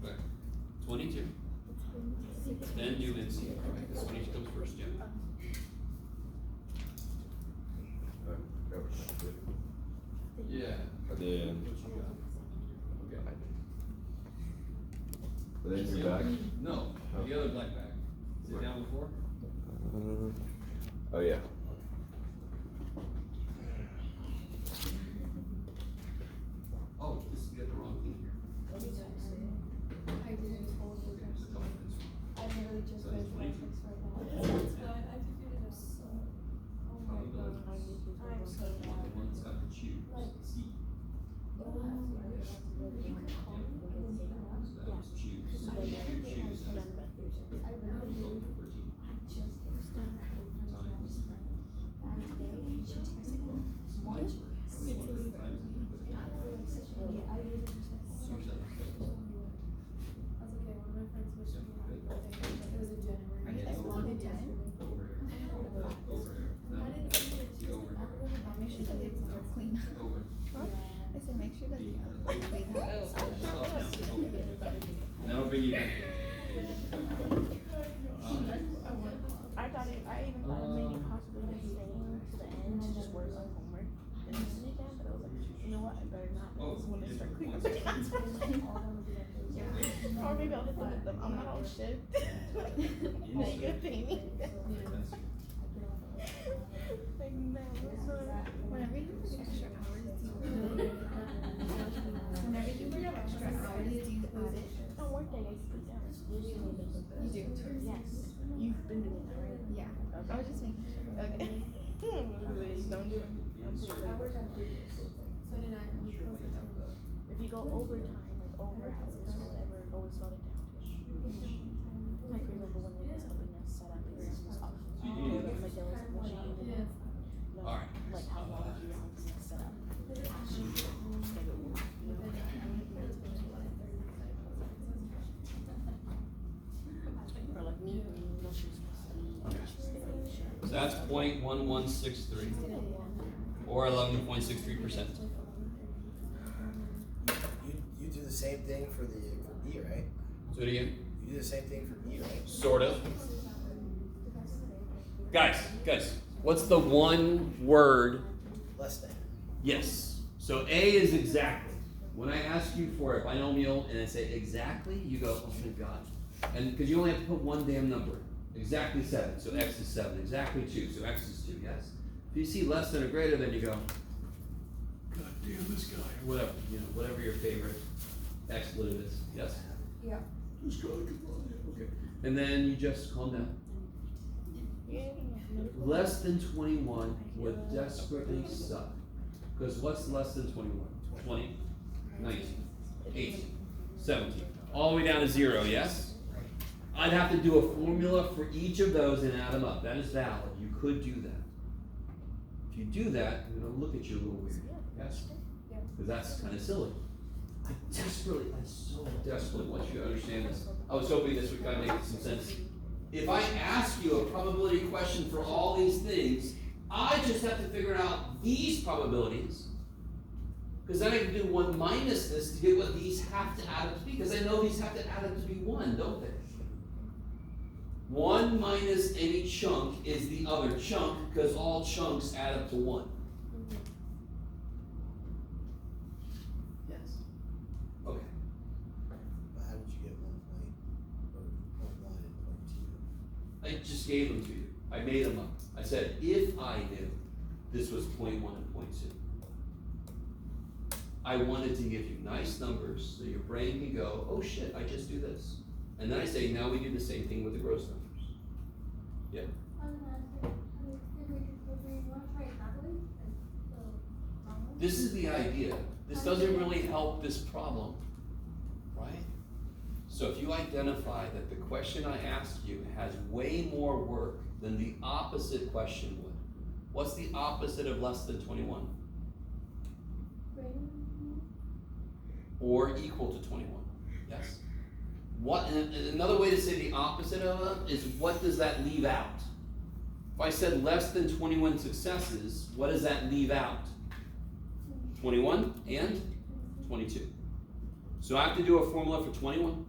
Okay. 22. Then do NC. Alright, because 22 comes first, yeah. Yeah. Then, What you got? Okay. then you're back. No, the other black bag. Is it down before? Oh yeah. Oh, this you got the wrong thing here. I didn't hold it. There's a couple things. I literally just So read it's 22. graphics right now. Oh my god. I'm so The bad. one's got the choose. C. So that was choose. So you choose. And then I really go to 14. Times. I said make sure that you clean That'll bring you back. I thought it, I even thought it maybe possibly just staying to the end to just work on homework and then it again, but I was like, you know what, I better not, because when they start cleaning up the class. Or maybe I'll just let them, I'm not on shift. Now you gotta pay me. Like, no, so, Whenever you bring extra hours, do you whenever you bring up extra hours, do you add it? on work day, I sleep down. You do? Yes, you've been doing that, right? Yeah. I was just making sure. Okay. Don't do it. If you go overtime, like over hours or whatever, always slow it down. Like for example, when they was helping us set up here in this office, like there was a machine and no, Alright. like how long do you want to set up? Schedule. Or like me, no, she's So that's 0.1163 or 11.63%. You do the same thing for E, right? So again, You do the same thing for E, right? sort of. Guys, what's the one word? Less than. Yes. So A is exactly. When I ask you for a binomial and I say exactly, you go, oh my God. And because you only have to put one damn number. Exactly 7, so X is 7. Exactly 2, so X is 2, yes? If you see less than or greater than, you go, God damn this guy, or whatever, whatever your favorite expletive is, yes? Yeah. This guy, come on, okay. And then you just calm down. Less than 21 would desperately suck. Because what's less than 21? 20, 19, 18, 17. All the way down to 0, yes? I'd have to do a formula for each of those and add them up. That is valid. You could do that. If you do that, I'm going to look at you a little weird. Yes? Because that's kind of silly. I so desperately want you to understand this. I was hoping this would kind of make some sense. If I ask you a probability question for all these things, I just have to figure out these probabilities. Because then I can do 1 minus this to get what these have to add up to be, because I know these have to add up to be 1, don't they? 1 minus any chunk is the other chunk, because all chunks add up to 1. Yes. Okay. But how did you get 1.1 and 0.2? I just gave them to you. I made them up. I said, if I knew this was 0.1 and 0.2, I wanted to give you nice numbers so your brain can go, oh shit, I just do this. And then I say, now we do the same thing with the gross numbers. Yeah. This is the idea. This doesn't really help this problem, right? So if you identify that the question I asked you has way more work than the opposite question would, what's the opposite of less than 21? Or equal to 21, yes? What, and another way to say the opposite of it is what does that leave out? If I said less than 21 successes, what does that leave out? 21 and 22. So I have to do a formula for 21,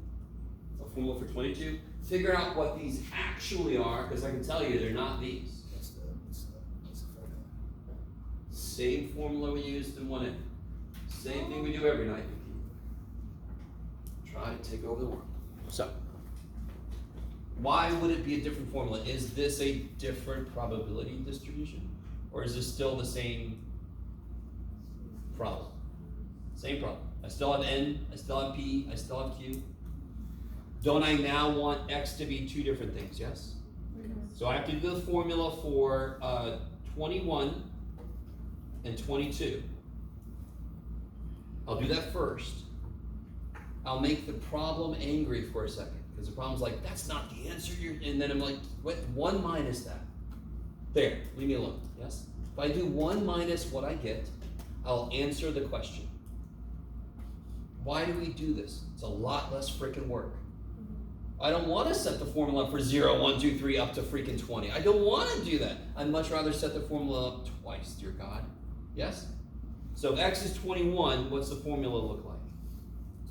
a formula for 22, figure out what these actually are, because I can tell you they're not these. What's the formula? Same formula we used in 1A. Same thing we do every night. Try to take over the world. So, why would it be a different formula? Is this a different probability distribution? Or is this still the same problem? Same problem. I still have N, I still have P, I still have Q. Don't I now want X to be 2 different things, yes? So I have to do the formula for 21 and 22. I'll do that first. I'll make the problem angry for a second, because the problem's like, that's not the answer, and then I'm like, what, 1 minus that. There, leave me alone, yes? If I do 1 minus what I get, I'll answer the question. Why do we do this? It's a lot less freaking work. I don't want to set the formula for 0, 1, 2, 3 up to freaking 20. I don't want to do that. I'd much rather set the formula up twice, dear God. Yes? So if X is 21, what's the formula look like?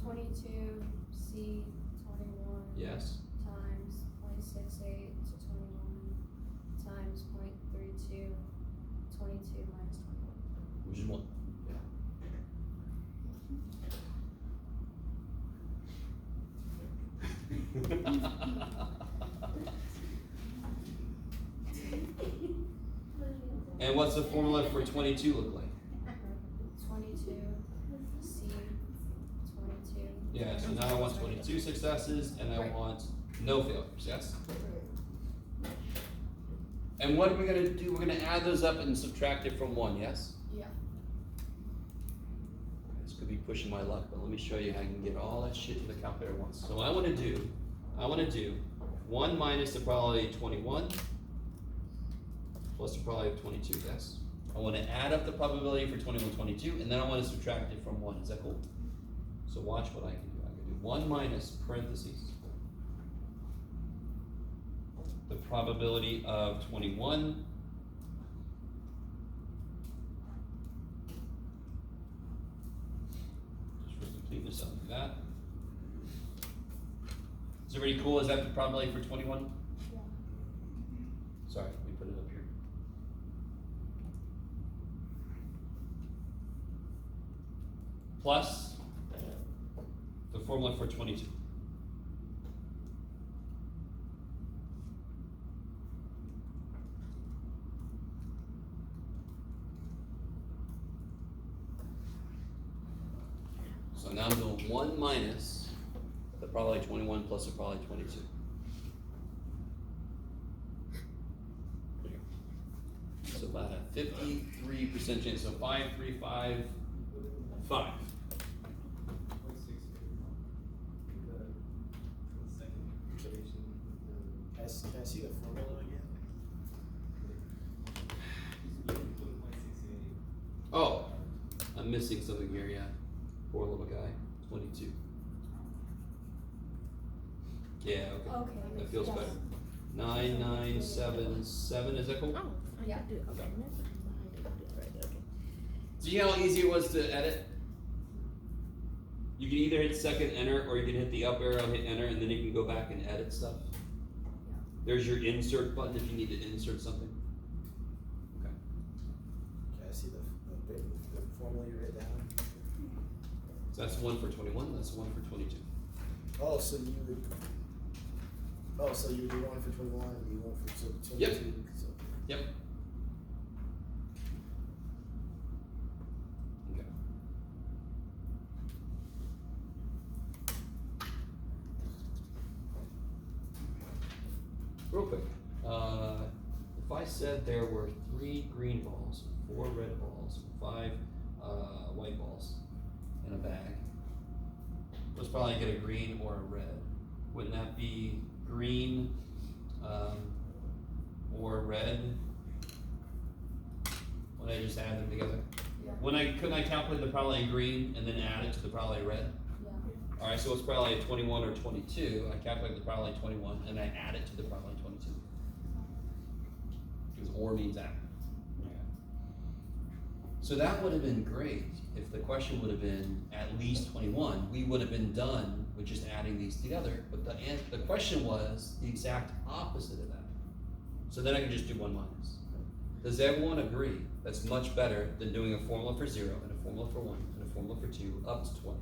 22 C 21 Yes. times 0.68 to 21 times 0.32, 22 minus 21. Which is 1. And what's the formula for 22 look like? 22 C 22. Yeah, so now I want 22 successes and I want no failures, yes? And what are we gonna do? We're gonna add those up and subtract it from 1, yes? Yeah. This could be pushing my luck, but let me show you how I can get all that shit to the calculator once. So what I wanna do 1 minus the probability of 21 plus the probability of 22, yes? I wanna add up the probability for 21, 22, and then I wanna subtract it from 1, is that cool? So watch what I can do. I can do 1 minus parentheses the probability of 21 just for completeness, I'll do that. Is everybody cool? Is that the probability for 21? Yeah. Sorry, let me put it up here. Plus the formula for 22. So now I'm doing 1 minus the probability 21 plus the probability 22. There you go. So about a 53% chance. So 5, 3, 5, 5. Can I see the formula again? Oh, I'm missing something here, yeah. Poor little guy, 22. Yeah, okay. Okay. That feels yes. better. 9977, is that cool? Oh, Yeah. do it. Okay. Right, okay. See how easy it was to edit? You can either hit second enter, or you can hit the up arrow, hit enter, and then you can go back and edit stuff. There's your insert button if you need to insert something. Okay. Okay, I see the formula you wrote down. So that's one for 21, that's one for 22. Oh, so you would do one for 21 and you one for 22. Yep. So, Yep. Okay. Real quick, if I said there were 3 green balls, 4 red balls, 5 white balls in a bag, let's probably get a green or a red. Wouldn't that be green or red when I just add them together? Yeah. Couldn't I calculate the probability green and then add it to the probability red? Yeah. Alright, so it's probably a 21 or 22. I calculate the probability 21 and I add it to the probability 22. Because or means add. So that would have been great if the question would have been at least 21. We would have been done with just adding these together. But the question was the exact opposite of that. So then I can just do 1 minus. Does everyone agree that's much better than doing a formula for 0 and a formula for 1 and a formula for 2 up to 20?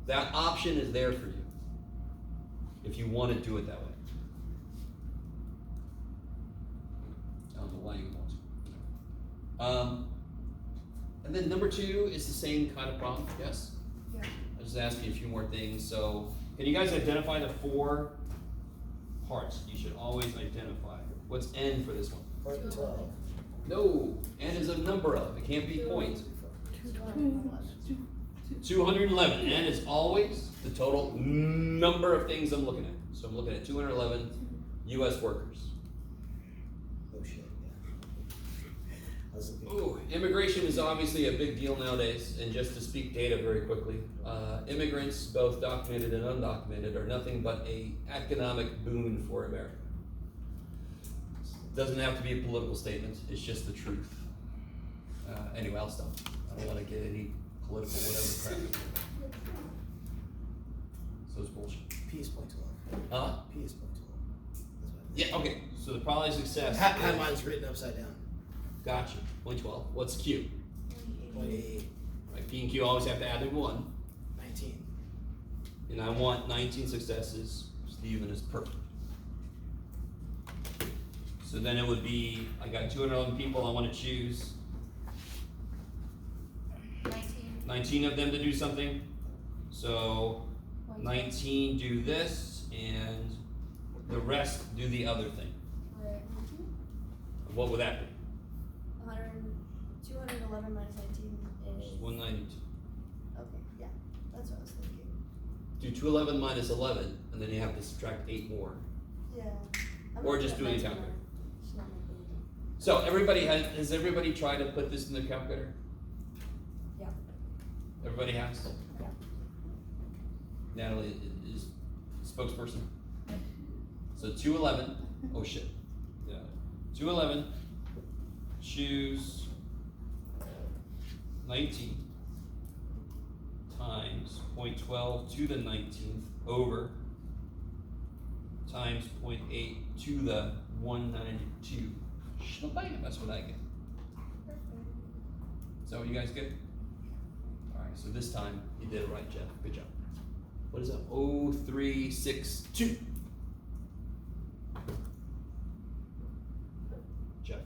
That option is there for you if you want to do it that way. I don't know why you want to. And then number 2 is the same kind of problem, yes? Yeah. I'll just ask you a few more things. So, can you guys identify the 4 parts you should always identify? What's N for this one? part 12. No, N is a number of, it can't be point. 211, N is always the total number of things I'm looking at. So I'm looking at 211 US workers. Oh shit, yeah. I was looking. Ooh, immigration is obviously a big deal nowadays, and just to speak data very quickly, immigrants, both documented and undocumented, are nothing but a economic boon for America. Doesn't have to be a political statement, it's just the truth. Anyway, I'll stop. I don't want to get any political whatever crap. So it's bullshit. P is point 12. Huh? P is point 12. That's what Yeah, okay, so the probability of success. I have mine's written upside down. Gotcha, 12. What's Q? Point 8, Right, P and Q always have to add in 1. 19. And I want 19 successes, Steven is perfect. So then it would be, I got 211 people, I want to choose 19 of them to do something. So 19 do this, and the rest do the other thing. Right. What would that be? 211 minus 19 is. 192. Okay, yeah, that's what I was thinking. Do 211 minus 11, and then you have to subtract 8 more. Yeah. Or just do it in the calculator. So everybody has everybody tried to put this in the calculator? Yeah. Everybody has? Yeah. Natalie is spokesperson. So 211, oh shit. Yeah. 211, choose 19 times 0.12 to the 19th over times 0.8 to the 192. Shebang, that's what I get. Is that what you guys get? Alright, so this time you did it right, Jeff. Good job. What is that? 0362. Jeff.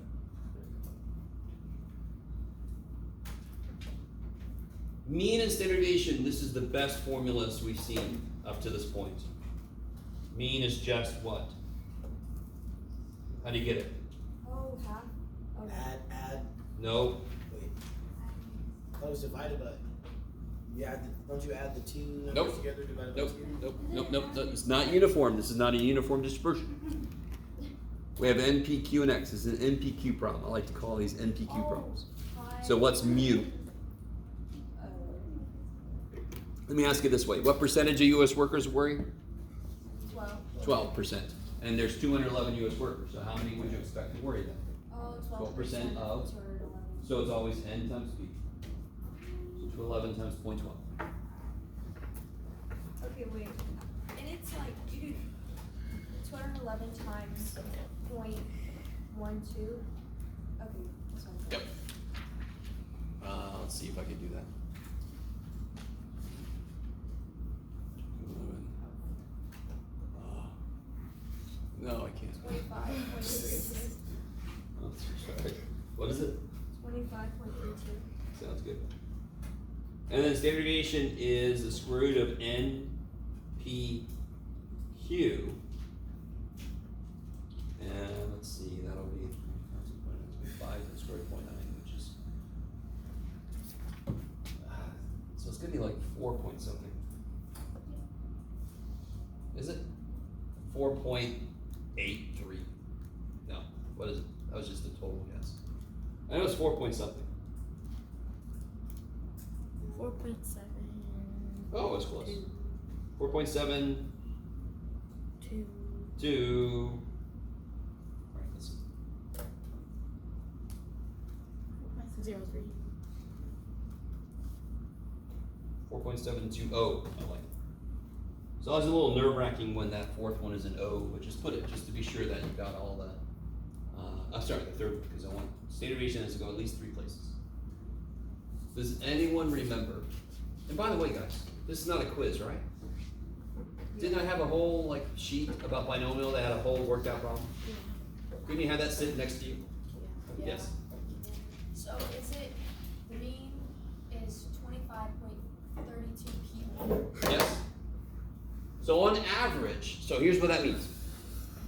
Mean and standard deviation, this is the best formulas we've seen up to this point. Mean is just what? How do you get it? Oh, half. Okay. Add. No. Wait. I thought it was divided by. Don't you add the 2 numbers Nope. together divided Nope, by 2? nope. It's not uniform. This is not a uniform dispersion. We have NP, Q, and X. This is an NPQ problem. I like to call these NPQ problems. So what's mu? Let me ask you this way. What percentage of U.S. workers are working? 12. 12%. And there's 211 U.S. workers. So how many would you expect to worry then? Oh, 12% of? 211. So it's always N times P. So to 11 times 0.12. Okay, wait. And it's like, you do 211 times 0.12. Okay, that's fine. Yep. Let's see if I can do that. 11. No, I can't. 25.32. Oh, sorry. What is it? 25.32. Sounds good. And then standard deviation is the square root of n p q. And let's see, that'll be 5 to the square root of 0.9, which is so it's gonna be like 4 point something. Is it? 4.83. No, what is it? That was just a total guess. I know it's 4 point something. 4.7. Oh, it's close. 4.7 2. to. Alright, let's see. 0.03. 4.720. I like it. So I was a little nerve wracking when that fourth one is an O, but just put it just to be sure that you got all the. I'm sorry, the third one, because I want standard deviation has to go at least 3 places. Does anyone remember? And by the way, guys, this is not a quiz, right? Didn't I have a whole like sheet about binomial that had a whole worked out problem? Yeah. Couldn't you have that sitting next to you? Yeah. Yes. So is it, the mean is 25.32 people? Yes. So on average, so here's what that means.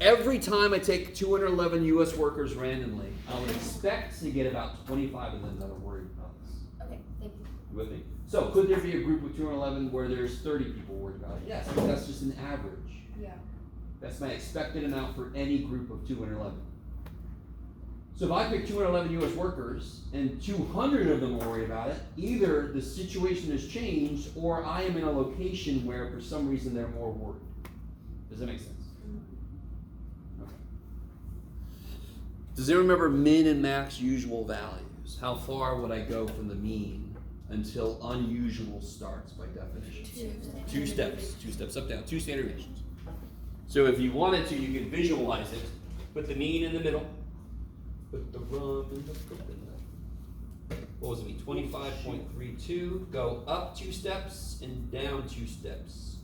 Every time I take 211 U.S. workers randomly, I would expect to get about 25 of them that are worried about this. Okay, thank you. You with me? So could there be a group of 211 where there's 30 people worried about it? Yes, but that's just an average. Yeah. That's my expected amount for any group of 211. So if I pick 211 U.S. workers and 200 of them are worried about it, either the situation has changed or I am in a location where for some reason they're more worried. Does that make sense? Okay. Does anyone remember min and max usual values? How far would I go from the mean until unusual starts by definition? 2 steps. 2 steps up, down. 2 standard deviations. So if you wanted to, you could visualize it. Put the mean in the middle. Put the rum in the cup in there. What was it mean? 25.32. Go up 2 steps and down 2 steps.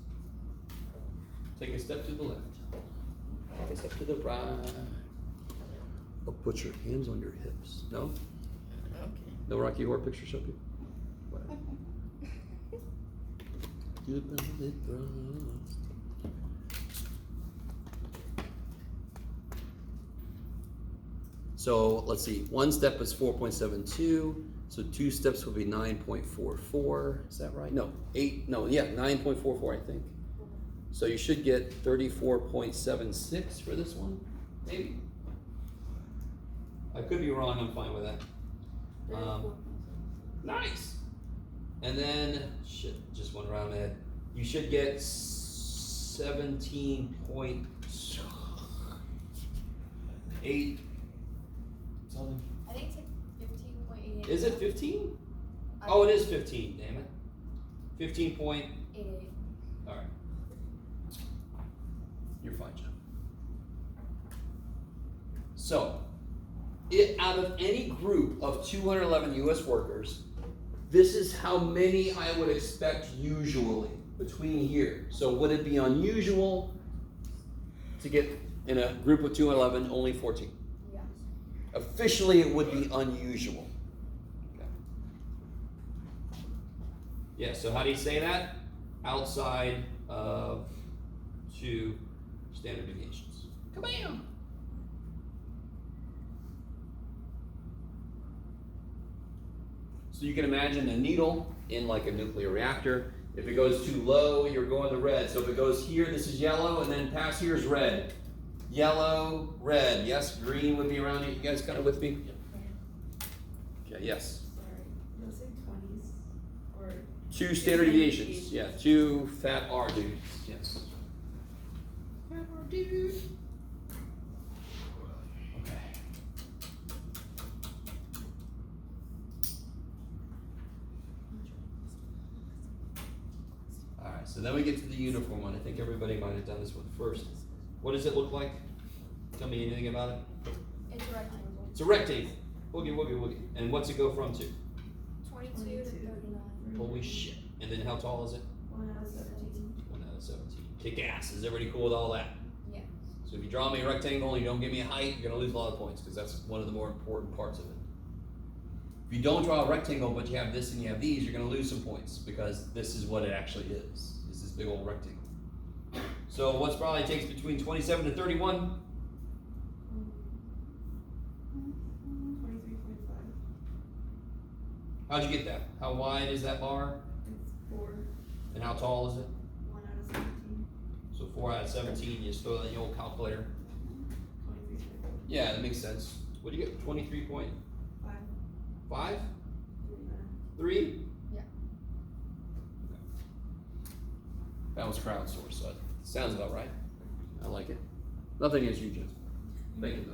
Take a step to the left. Take a step to the right. Oh, put your hands on your hips. No? Okay. No Rocky Horror Picture Show people? Whatever. Goodbye, bros. So let's see, 1 step is 4.72, so 2 steps would be 9.44, is that right? No, 9.44 I think. So you should get 34.76 for this one, maybe? I could be wrong, I'm fine with that. Nice! And then, shit, just one round ahead. You should get 17.8 something. I think it's like 15.88. Is it 15? Oh, it is 15, damn it. 15 point, 88. alright. You're fine, John. So, out of any group of 211 US workers, this is how many I would expect usually between here. So would it be unusual to get in a group of 211 only 14? Yeah. Officially, it would be unusual. Okay. Yeah, so how do you say that? Outside of 2 standard deviations. Kabam! So you can imagine a needle in like a nuclear reactor. If it goes too low, you're going to red. So if it goes here, this is yellow, and then past here is red. Yellow, red. Yes, green would be around it. You guys kind of with me? Okay, yes. Sorry, you'll say 20s or 2 standard deviations. Yeah, 2 fat R dudes. Yes. Fat R dude. Okay. Alright, so then we get to the uniform one. I think everybody might have done this one first. What does it look like? Tell me anything about it. It's a rectangle. It's a rectangle. Woogie, woogie, woogie. And what's it go from to? 22 to 39. Holy shit. And then how tall is it? 1 out of 17. 1 out of 17. Kick ass. Is everybody cool with all that? Yeah. So if you draw me a rectangle and you don't give me a height, you're gonna lose a lot of points because that's one of the more important parts of it. If you don't draw a rectangle but you have this and you have these, you're gonna lose some points because this is what it actually is this big old rectangle. So what's probably takes between 27 to 31? 23.5. How'd you get that? How wide is that bar? It's 4. And how tall is it? 1 out of 17. So 4 out of 17, you just throw that in the old calculator. 23.5. Yeah, that makes sense. What do you get? 23.5? 5. 3? Yeah. That was crowdsourced, so it sounds about right. I like it. Nothing against you, Jim. Thank you, though.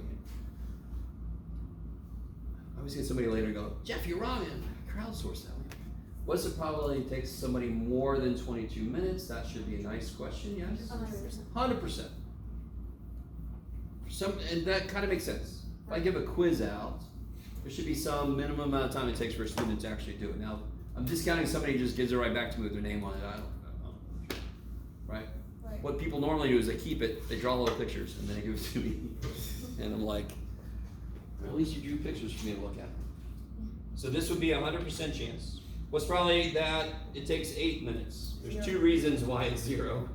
I always get somebody later and go, Jeff, you're wrong, man. Crowdsource that one. What's it probably takes somebody more than 22 minutes? That should be a nice question, yes? 100%. 100%. And that kind of makes sense. If I give a quiz out, there should be some minimum amount of time it takes for a student to actually do it. Now, I'm discounting somebody who just gives it right back to me with their name on it. I don't know. Right? Right. What people normally do is they keep it, they draw little pictures, and then they give it to me. And I'm like, well, at least you drew pictures for me to look at. So this would be 100% chance. What's probably that it takes 8 minutes. There's 2 reasons why it's 0.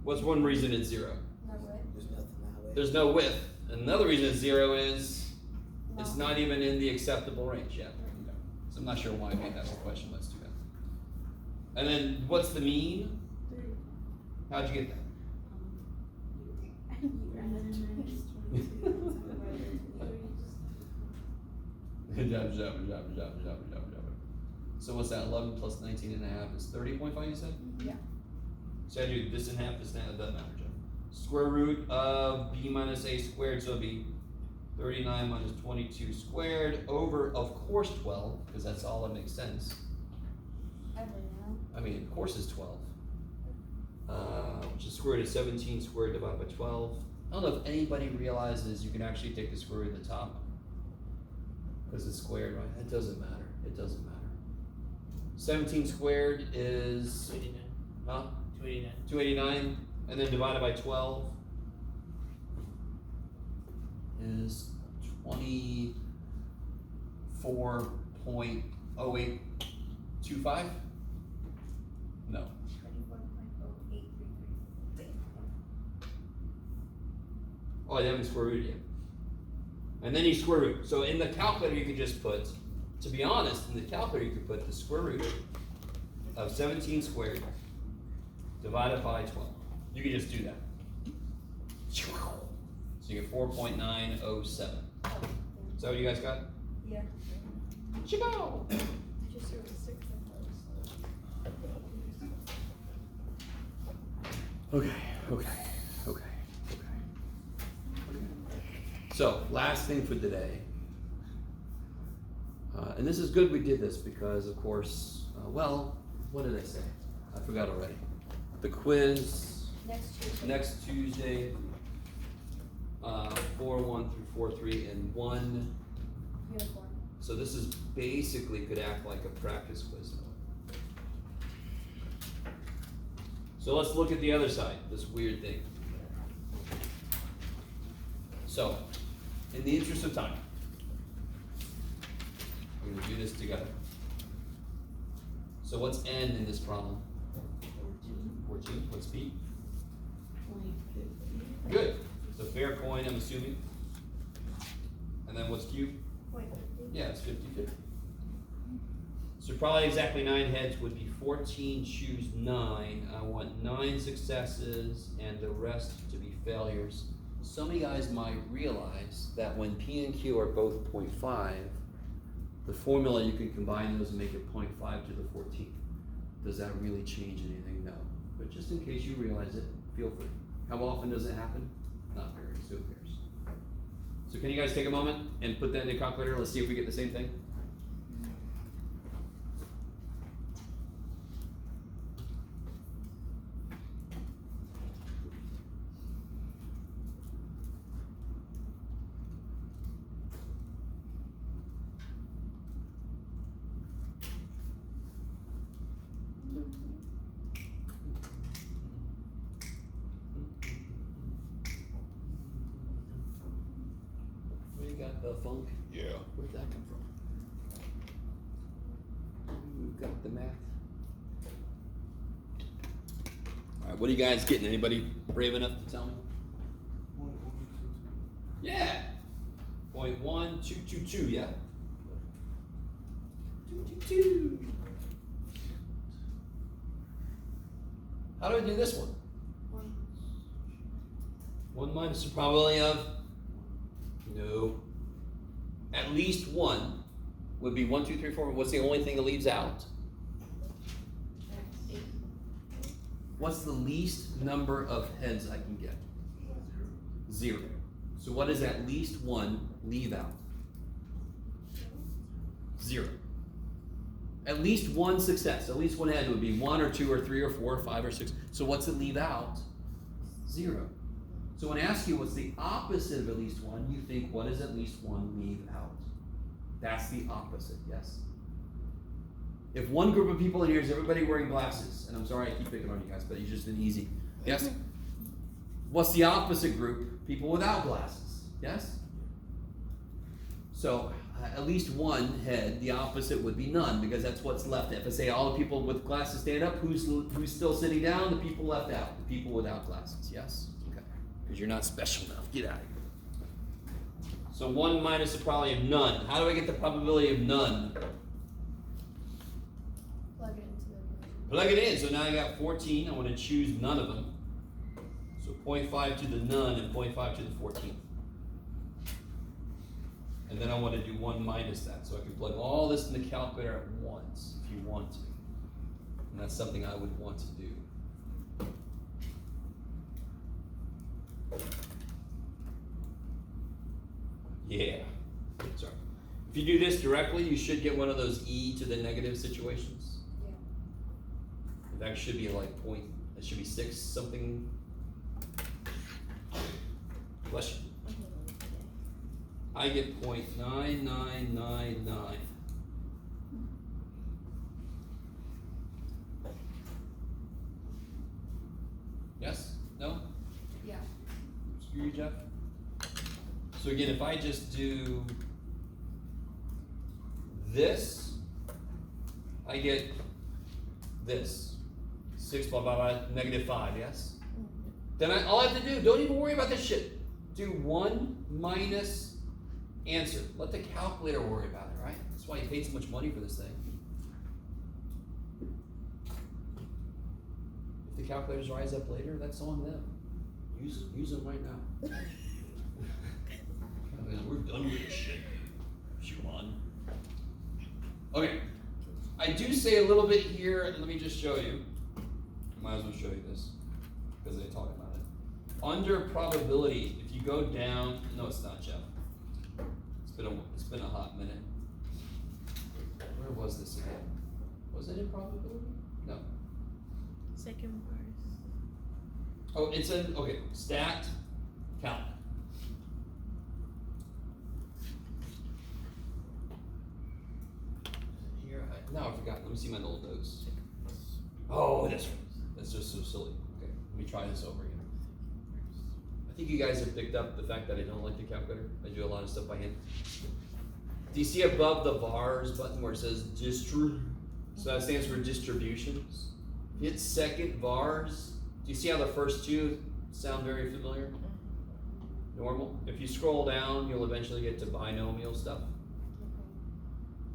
What's one reason it's 0? No way. There's nothing that way. There's no width. Another reason it's 0 is it's No. not even in the acceptable range yet. So I'm not sure why I made that a question. Let's do that. And then what's the mean? 3. How'd you get that? Good job, good job. So what's that? 11 plus 19 and a half is 30.5, you said? Yeah. So I do this in half, this in half, it doesn't matter, Jeff. Square root of b minus a squared, so it'll be 39 minus 22 squared over, of course, 12, because that's all that makes sense. I mean, of course it's 12. Which is square root of 17 squared divided by 12. I don't know if anybody realizes you can actually take the square root of the top. Because it's squared, right? It doesn't matter. It doesn't matter. 17 squared is, 289. huh? 289. 289, and then divided by 12 is 24.0825? No. 24.0833. Oh, I haven't square rooted yet. And then you square root. So in the calculator you could just put, to be honest, in the calculator you could put the square root of 17 squared divided by 12. You could just do that. So you get 4.907. Is that what you guys got? Yeah. Chicago! I just threw a 6 in those. Okay. So, last thing for today. And this is good we did this because, of course, well, what did I say? I forgot already. The quiz Next Tuesday. next Tuesday, 4-1 through 4-3, and 1. Uniform. So this is basically could act like a practice quiz. So let's look at the other side, this weird thing. So, in the interest of time, we're gonna do this together. So what's n in this problem? 14. What's p? 0.50. Good. It's a fair coin, I'm assuming. And then what's q? 0.50. Yeah, it's 50-50. So probably exactly 9 heads would be 14, choose 9. I want 9 successes and the rest to be failures. Some of you guys might realize that when P and Q are both 0.5, the formula you can combine those and make it 0.5 to the 14th. Does that really change anything? No. But just in case you realize it, feel free. How often does it happen? Not very, so who cares? So can you guys take a moment and put that in the calculator? Let's see if we get the same thing. Where you got the funk? Yeah. Where'd that come from? We've got the math. Alright, what are you guys getting? Anybody brave enough to tell me? Yeah. 0.1222, yeah. 222. How do I do this one? 1 minus the probability of? No. At least 1 would be 1, 2, 3, 4. What's the only thing that leaves out? What's the least number of heads I can get? 0. So what does at least 1 leave out? 0. At least 1 success. At least 1 head would be 1 or 2 or 3 or 4 or 5 or 6. So what's it leave out? 0. So when I ask you what's the opposite of at least 1, you think what does at least 1 leave out? That's the opposite, yes? If one group of people in here is everybody wearing glasses, and I'm sorry I keep picking on you guys, but it's just been easy. Yes? What's the opposite group? People without glasses. Yes? So, at least 1 head, the opposite would be none, because that's what's left. If I say all the people with glasses stand up, who's still sitting down? The people left out. The people without glasses. Yes? Okay. Because you're not special enough. Get out of here. So 1 minus the probability of none. How do I get the probability of none? Plug it into the equation. Plug it in. So now I got 14. I want to choose none of them. So 0.5 to the none and 0.5 to the 14th. And then I want to do 1 minus that. So I can plug all this in the calculator at once if you want to. And that's something I would want to do. Yeah. Sorry. If you do this directly, you should get one of those e to the negative situations. Yeah. That should be like point, it should be 6 something. Bless you. I get 0.9999. Yes? No? Yeah. Screw you, Jeff. So again, if I just do this, I get this. 6 blah blah blah negative 5, yes? Then all I have to do, don't even worry about this shit. Do 1 minus answer. Let the calculator worry about it, right? That's why you paid so much money for this thing. If the calculators rise up later, that's on them. Use them right now. We're done with this shit. Come okay. I do say a little bit here. Let me just show you. Might as well show you this because they talk about it. Under probability, if you go down, no, it's not, Jeff. It's been a hot minute. Where was this again? Was it in probability? No. Second verse. Oh, it's in, okay, stat, calc. Here, now I forgot, let me see my little notes. Oh, that's right, that's just so silly. Okay, let me try this over again. I think you guys have picked up the fact that I don't like the calculator. I do a lot of stuff by hand. Do you see above the VARs button where it says distrib? So that stands for distributions. Hit second VARs. Do you see how the first 2 sound very familiar? Normal. If you scroll down, you'll eventually get to binomial stuff.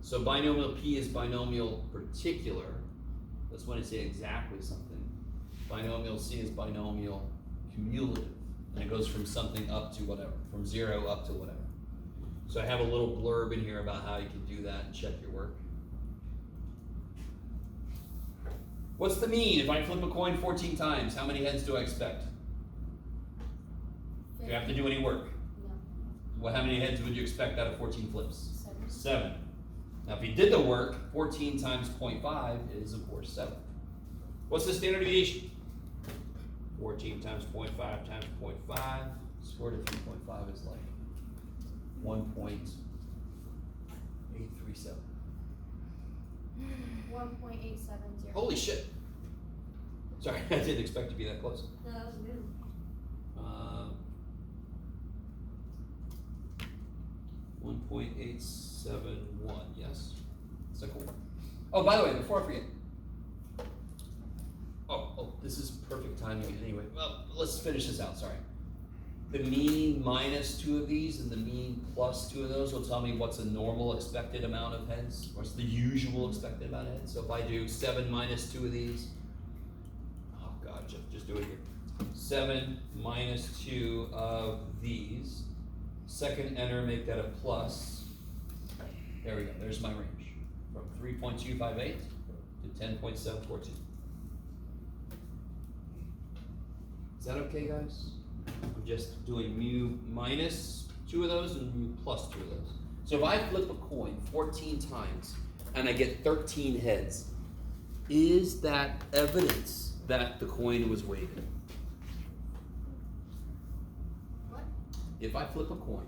So binomial P is binomial particular. That's when I say exactly something. Binomial C is binomial cumulative. And it goes from something up to whatever, from 0 up to whatever. So I have a little blurb in here about how you can do that and check your work. What's the mean? If I flip a coin 14 times, how many heads do I expect? Do you have to do any work? No. Well, how many heads would you expect out of 14 flips? 7. 7. Now if you did the work, 14 times 0.5 is of course 7. What's the standard deviation? 14 times 0.5 times 0.5, square root of 3.5 is like 1.837. 1.870. Holy shit. Sorry, I didn't expect to be that close. No, that was good. 1.871, yes. Is that cool? Oh, by the way, before I forget. Oh, this is perfect timing anyway. Well, let's finish this out, sorry. The mean minus 2 of these and the mean plus 2 of those will tell me what's a normal expected amount of heads. What's the usual expected amount of heads? So if I do 7 minus 2 of these, oh god, just do it here. 7 minus 2 of these. Second enter, make that a plus. There we go, there's my range. From 3.258 to 10.742. Is that okay, guys? I'm just doing mu minus 2 of those and mu plus 2 of those. So if I flip a coin 14 times and I get 13 heads, is that evidence that the coin was weighted? What? If I flip a coin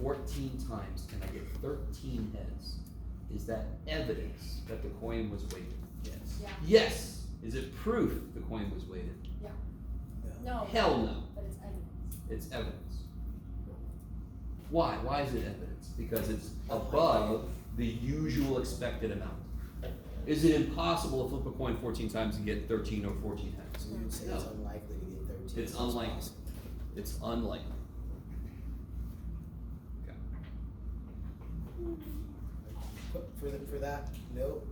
14 times and I get 13 heads, is that evidence that the coin was weighted? Yes. Yeah. Yes. Is it proof the coin was weighted? No. Hell no. But it's evidence. It's evidence. Why? Why is it evidence? Because it's above the usual expected amount. Is it impossible to flip a coin 14 times and get 13 or 14 heads? So you would say No. it's unlikely to get 13. It's so unlikely. possible. It's unlikely. Okay. But for that note,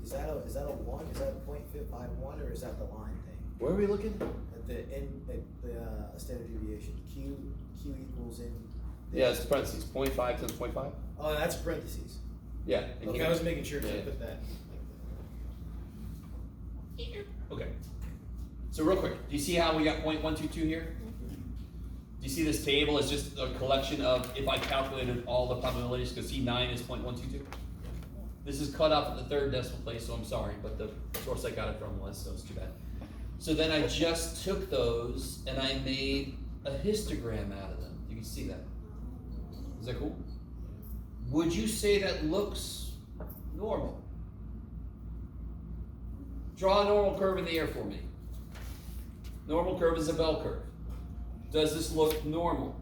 is that a 1? Is that a 0.551 or is that the line thing? Where are we looking? At the standard deviation, Q equals in. Yeah, it's parentheses. 0.5 times 0.5? Oh, that's parentheses. Yeah. and Okay, you- I was making sure 'cause Yeah. I put that. Okay. So real quick, do you see how we got 0.122 here? Do you see this table is just a collection of, if I calculated all the probabilities, because C9 is 0.122? This is cut off at the 3rd decimal place, so I'm sorry, but the source I got it from was, so it's too bad. So then I just took those and I made a histogram out of them. You can see that. Is that cool? Would you say that looks normal? Draw a normal curve in the air for me. Normal curve is a bell curve. Does this look normal?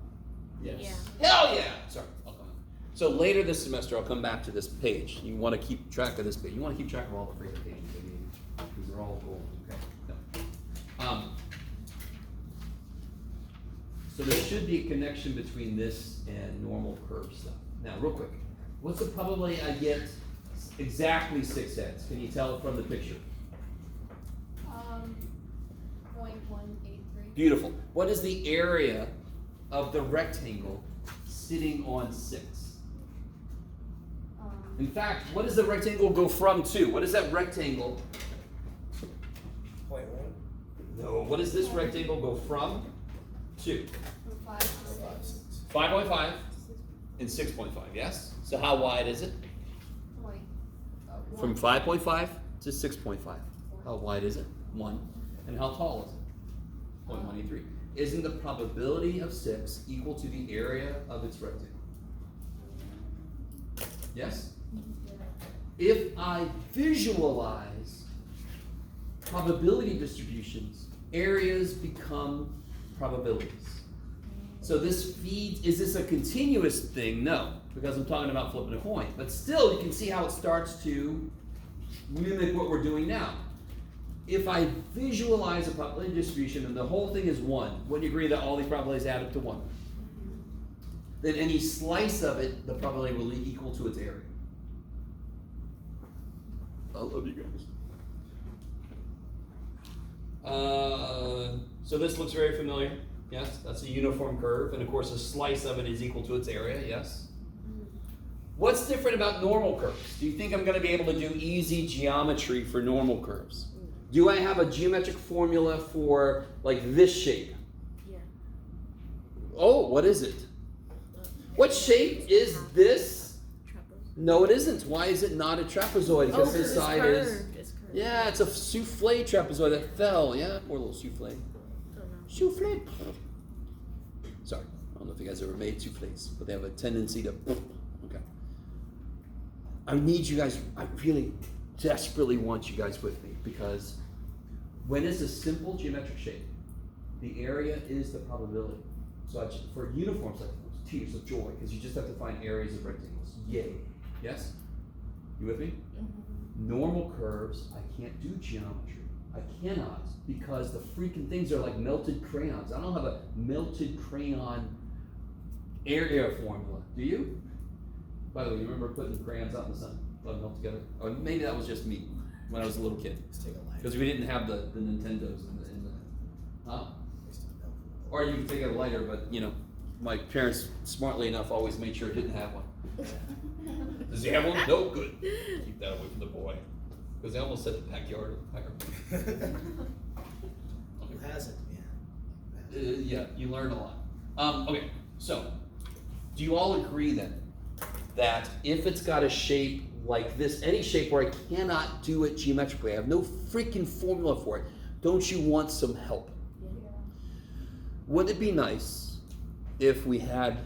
Yes. Yeah. Hell yeah! Sorry, I'll come on. So later this semester, I'll come back to this page. You want to keep track of this page. You want to keep track of all the freaking pages I gave you, because they're all gold. Okay. No. So there should be a connection between this and normal curve stuff. Now, real quick, what's the probability I get exactly 6 heads? Can you tell it from the picture? 0.183. Beautiful. What is the area of the rectangle sitting on 6? In fact, what does the rectangle go from to? What is that rectangle? 0.1? No. What does this rectangle go from to? From 5 to 6. 5.5 and 6.5, yes? So how wide is it? From 5.5 to 6.5. How wide is it? 1. And how tall is it? 0.183. Isn't the probability of 6 equal to the area of its rectangle? Yes? If I visualize probability distributions, areas become probabilities. So this feeds, is this a continuous thing? No, because I'm talking about flipping a coin. But still, you can see how it starts to mimic what we're doing now. If I visualize a probability distribution and the whole thing is 1, would you agree that all these probabilities add up to 1? Then any slice of it, the probability will be equal to its area. I love you guys. So this looks very familiar. Yes, that's a uniform curve, and of course a slice of it is equal to its area, yes? What's different about normal curves? Do you think I'm going to be able to do easy geometry for normal curves? Do I have a geometric formula for like this shape? Yeah. Oh, what is it? What shape is this? Trapezoid. No, it isn't. Why is it not a trapezoid? Because this side is... It's curved. Yeah, it's a souffle trapezoid that fell. Yeah, poor little souffle. Don't know. Souffle. Sorry, I don't know if you guys ever made souffles, but they have a tendency to... Okay. I need you guys, I really desperately want you guys with me, because when it's a simple geometric shape, the area is the probability. So for uniforms like this, tears of joy, because you just have to find areas of rectangles. Yay. Yes? You with me? Normal curves, I can't do geometry. I cannot, because the freaking things are like melted crayons. I don't have a melted crayon area formula. Do you? By the way, you remember putting crayons out in the sun, letting them melt together? Or maybe that was just me when I was a little kid. Let's take a light. Because we didn't have the Nintendos in the huh? Or you can take a lighter, but you know, my parents smartly enough always made sure it didn't have one. Does he have one? No, good. Keep that away from the boy. Because they almost said the backyard fire. Who hasn't? Yeah. Yeah, you learn a lot. Okay, so do you all agree then that if it's got a shape like this, any shape where I cannot do it geometrically, I have no freaking formula for it, don't you want some help? Wouldn't it be nice if we had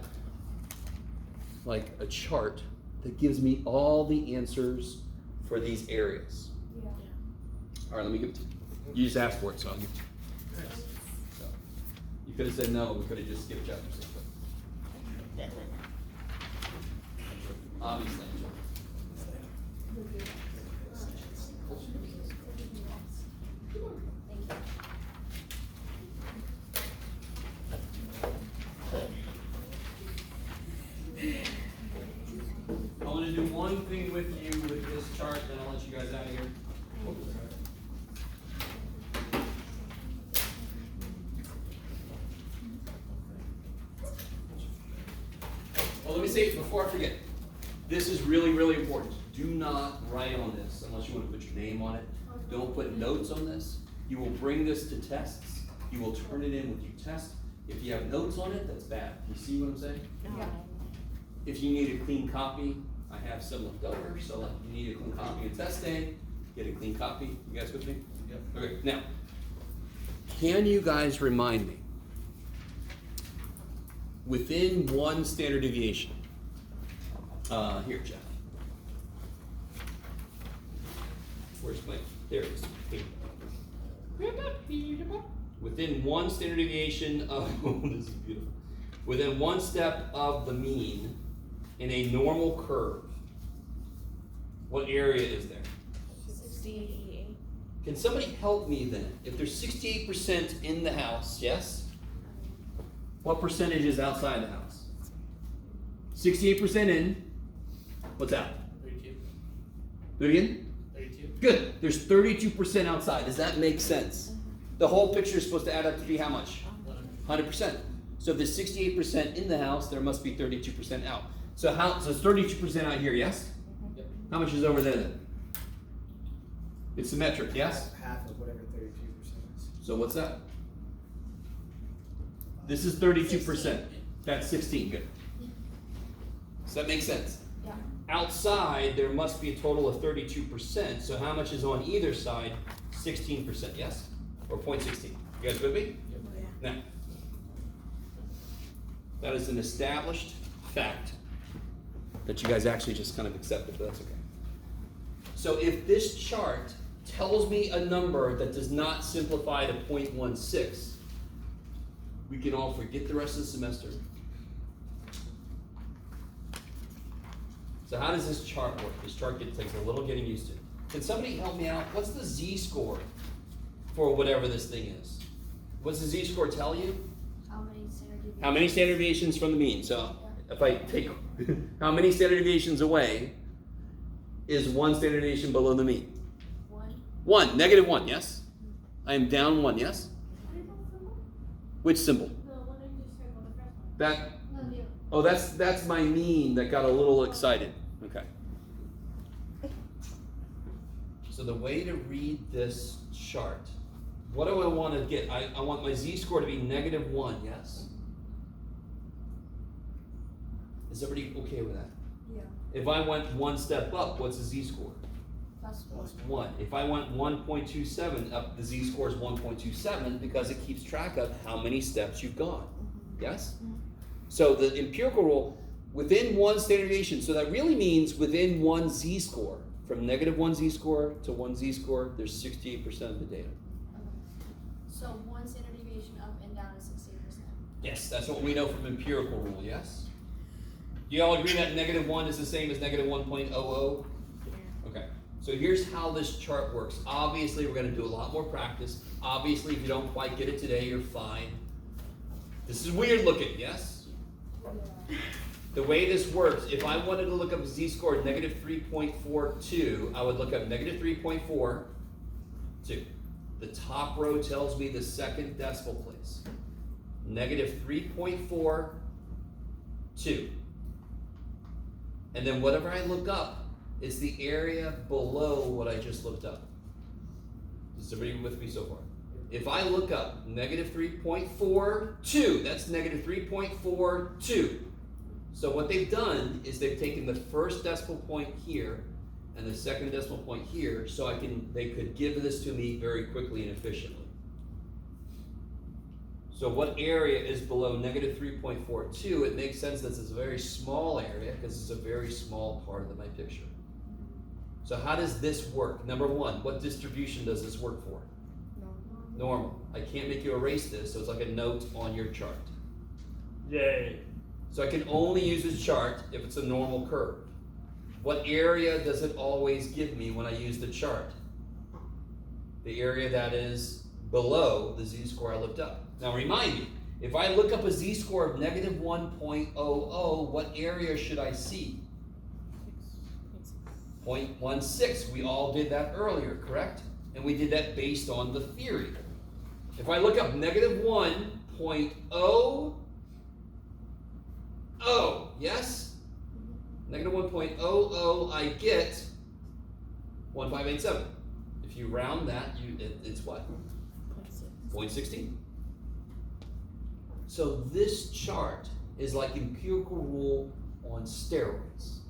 like a chart that gives me all the answers for these areas? Yeah. All right, let me give it to you. You just asked for it, so I'll give it to you. So, you could have said no, we could have just skipped chapter 6. But obviously. I want to do one thing with you with this chart, then I'll let you guys out of here. Well, let me say it before I forget. This is really, really important. Do not write on this unless you want to put your name on it. Don't put notes on this. You will bring this to tests. You will turn it in with your test. If you have notes on it, that's bad. You see what I'm saying? Yeah. If you need a clean copy, I have some left over, so if you need a clean copy of test day, get a clean copy. You guys with me? Yep. Okay, now, can you guys remind me, within one standard deviation, here, Jeff. Where's my, there it is. Within one standard deviation of, this is beautiful. Within one step of the mean in a normal curve, what area is there? 68. Can somebody help me then? If there's 68% in the house, yes? What percentage is outside the house? 68% in, what's out? 32. Do it again? 32. Good, there's 32% outside. Does that make sense? The whole picture is supposed to add up to be how much? 100%. So if there's 68% in the house, there must be 32% out. So it's 32% out here, yes? Yep. How much is over there then? It's symmetric, yes? Half of whatever 32% is. So what's that? This is 32%. That's 16, good. Does that make sense? Yeah. Outside, there must be a total of 32%. So how much is on either side? 16%, yes? Or 0.16. You guys with me? Yep. Now, that is an established fact that you guys actually just kind of accepted, but that's okay. So if this chart tells me a number that does not simplify to 0.16, we can all forget the rest of the semester. So how does this chart work? This chart takes a little getting used to. Can somebody help me out? What's the z-score for whatever this thing is? What's the z-score tell you? How many standard deviations? How many standard deviations from the mean? So if I take how many standard deviations away is one standard deviation below the mean? 1. 1, -1, yes? I am down 1, yes? Which symbol? The one I just heard about the first one. That, No, the oh, that's my mean that got a little excited. Okay. So the way to read this chart, what do I want to get? I want my z-score to be -1, yes? Is everybody okay with that? Yeah. If I went one step up, what's the z-score? Plus 1. If I went 1.27 up, the z-score is 1.27 because it keeps track of how many steps you've gone. Yes? So the empirical rule, within one standard deviation, so that really means within one z-score. from negative 1 z-score to 1 z-score, there's 68% of the data. So one standard deviation up and down is 68%. Yes, that's what we know from empirical rule, yes? Do you all agree that negative 1 is the same as negative 1.00? Okay, so here's how this chart works. Obviously, we're gonna do a lot more practice. Obviously, if you don't quite get it today, you're fine. This is weird looking, yes? The way this works, if I wanted to look up a z-score negative 3.42, I would look up negative 3.42. The top row tells me the second decimal place. Negative 3.42. And then whatever I look up is the area below what I just looked up. Is everybody with me so far? If I look up negative 3.42, that's negative 3.42. So what they've done is they've taken the first decimal point here and the second decimal point here, so they could give this to me very quickly and efficiently. So what area is below negative 3.42? It makes sense that this is a very small area because it's a very small part of my picture. So how does this work? Number one, what distribution does this work for? Normal. I can't make you erase this, so it's like a note on your chart. Yay. So I can only use this chart if it's a normal curve. What area does it always give me when I use the chart? The area that is below the z-score I looked up. Now remind me, if I look up a z-score of negative 1.00, what area should I see? 0.16. We all did that earlier, correct? And we did that based on the theory. If I look up negative 1.00, yes? Negative 1.00, I get 1587. If you round that, it's what? 0.16. So this chart is like empirical rule on steroids.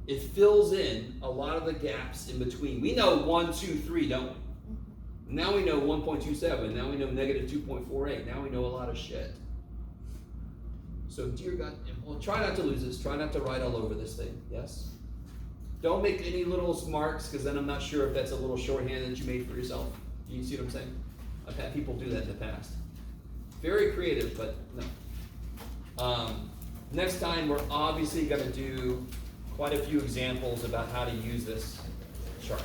It fills in a lot of the gaps in between. We know 1, 2, 3, don't we? Now we know 1.27. Now we know negative 2.48. Now we know a lot of shit. So dear God, well, try not to lose this. Try not to write all over this thing, yes? Don't make any little marks, because then I'm not sure if that's a little shorthand that you made for yourself. Do you see what I'm saying? I've had people do that in the past. Very creative, but no. Next time, we're obviously going to do quite a few examples about how to use this chart.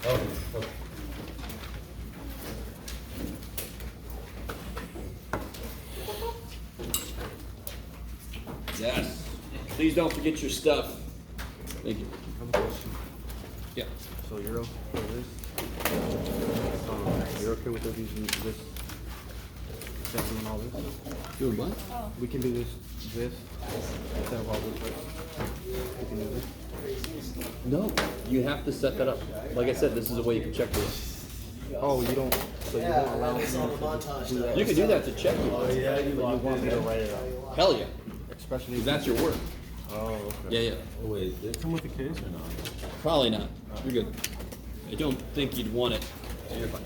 Okay. Yes. Please don't forget your stuff. Thank you. I have a question. Yeah. So you're okay with this? You're okay with us using this? Instead of all this? Doing what? We can do this instead of all this, right? We can do this. No. You have to set that up. Like I said, this is a way you can check this. Oh, you don't. So you won't allow me it's all the montage to do that. You can do that to check it. Yeah, But you want me to write it out, Hell yeah. especially. 'Cause that's your work. Oh, okay. Yeah. Wait, did it come with the case or not? Probably not. You're good. I don't think you'd want it. You're fine.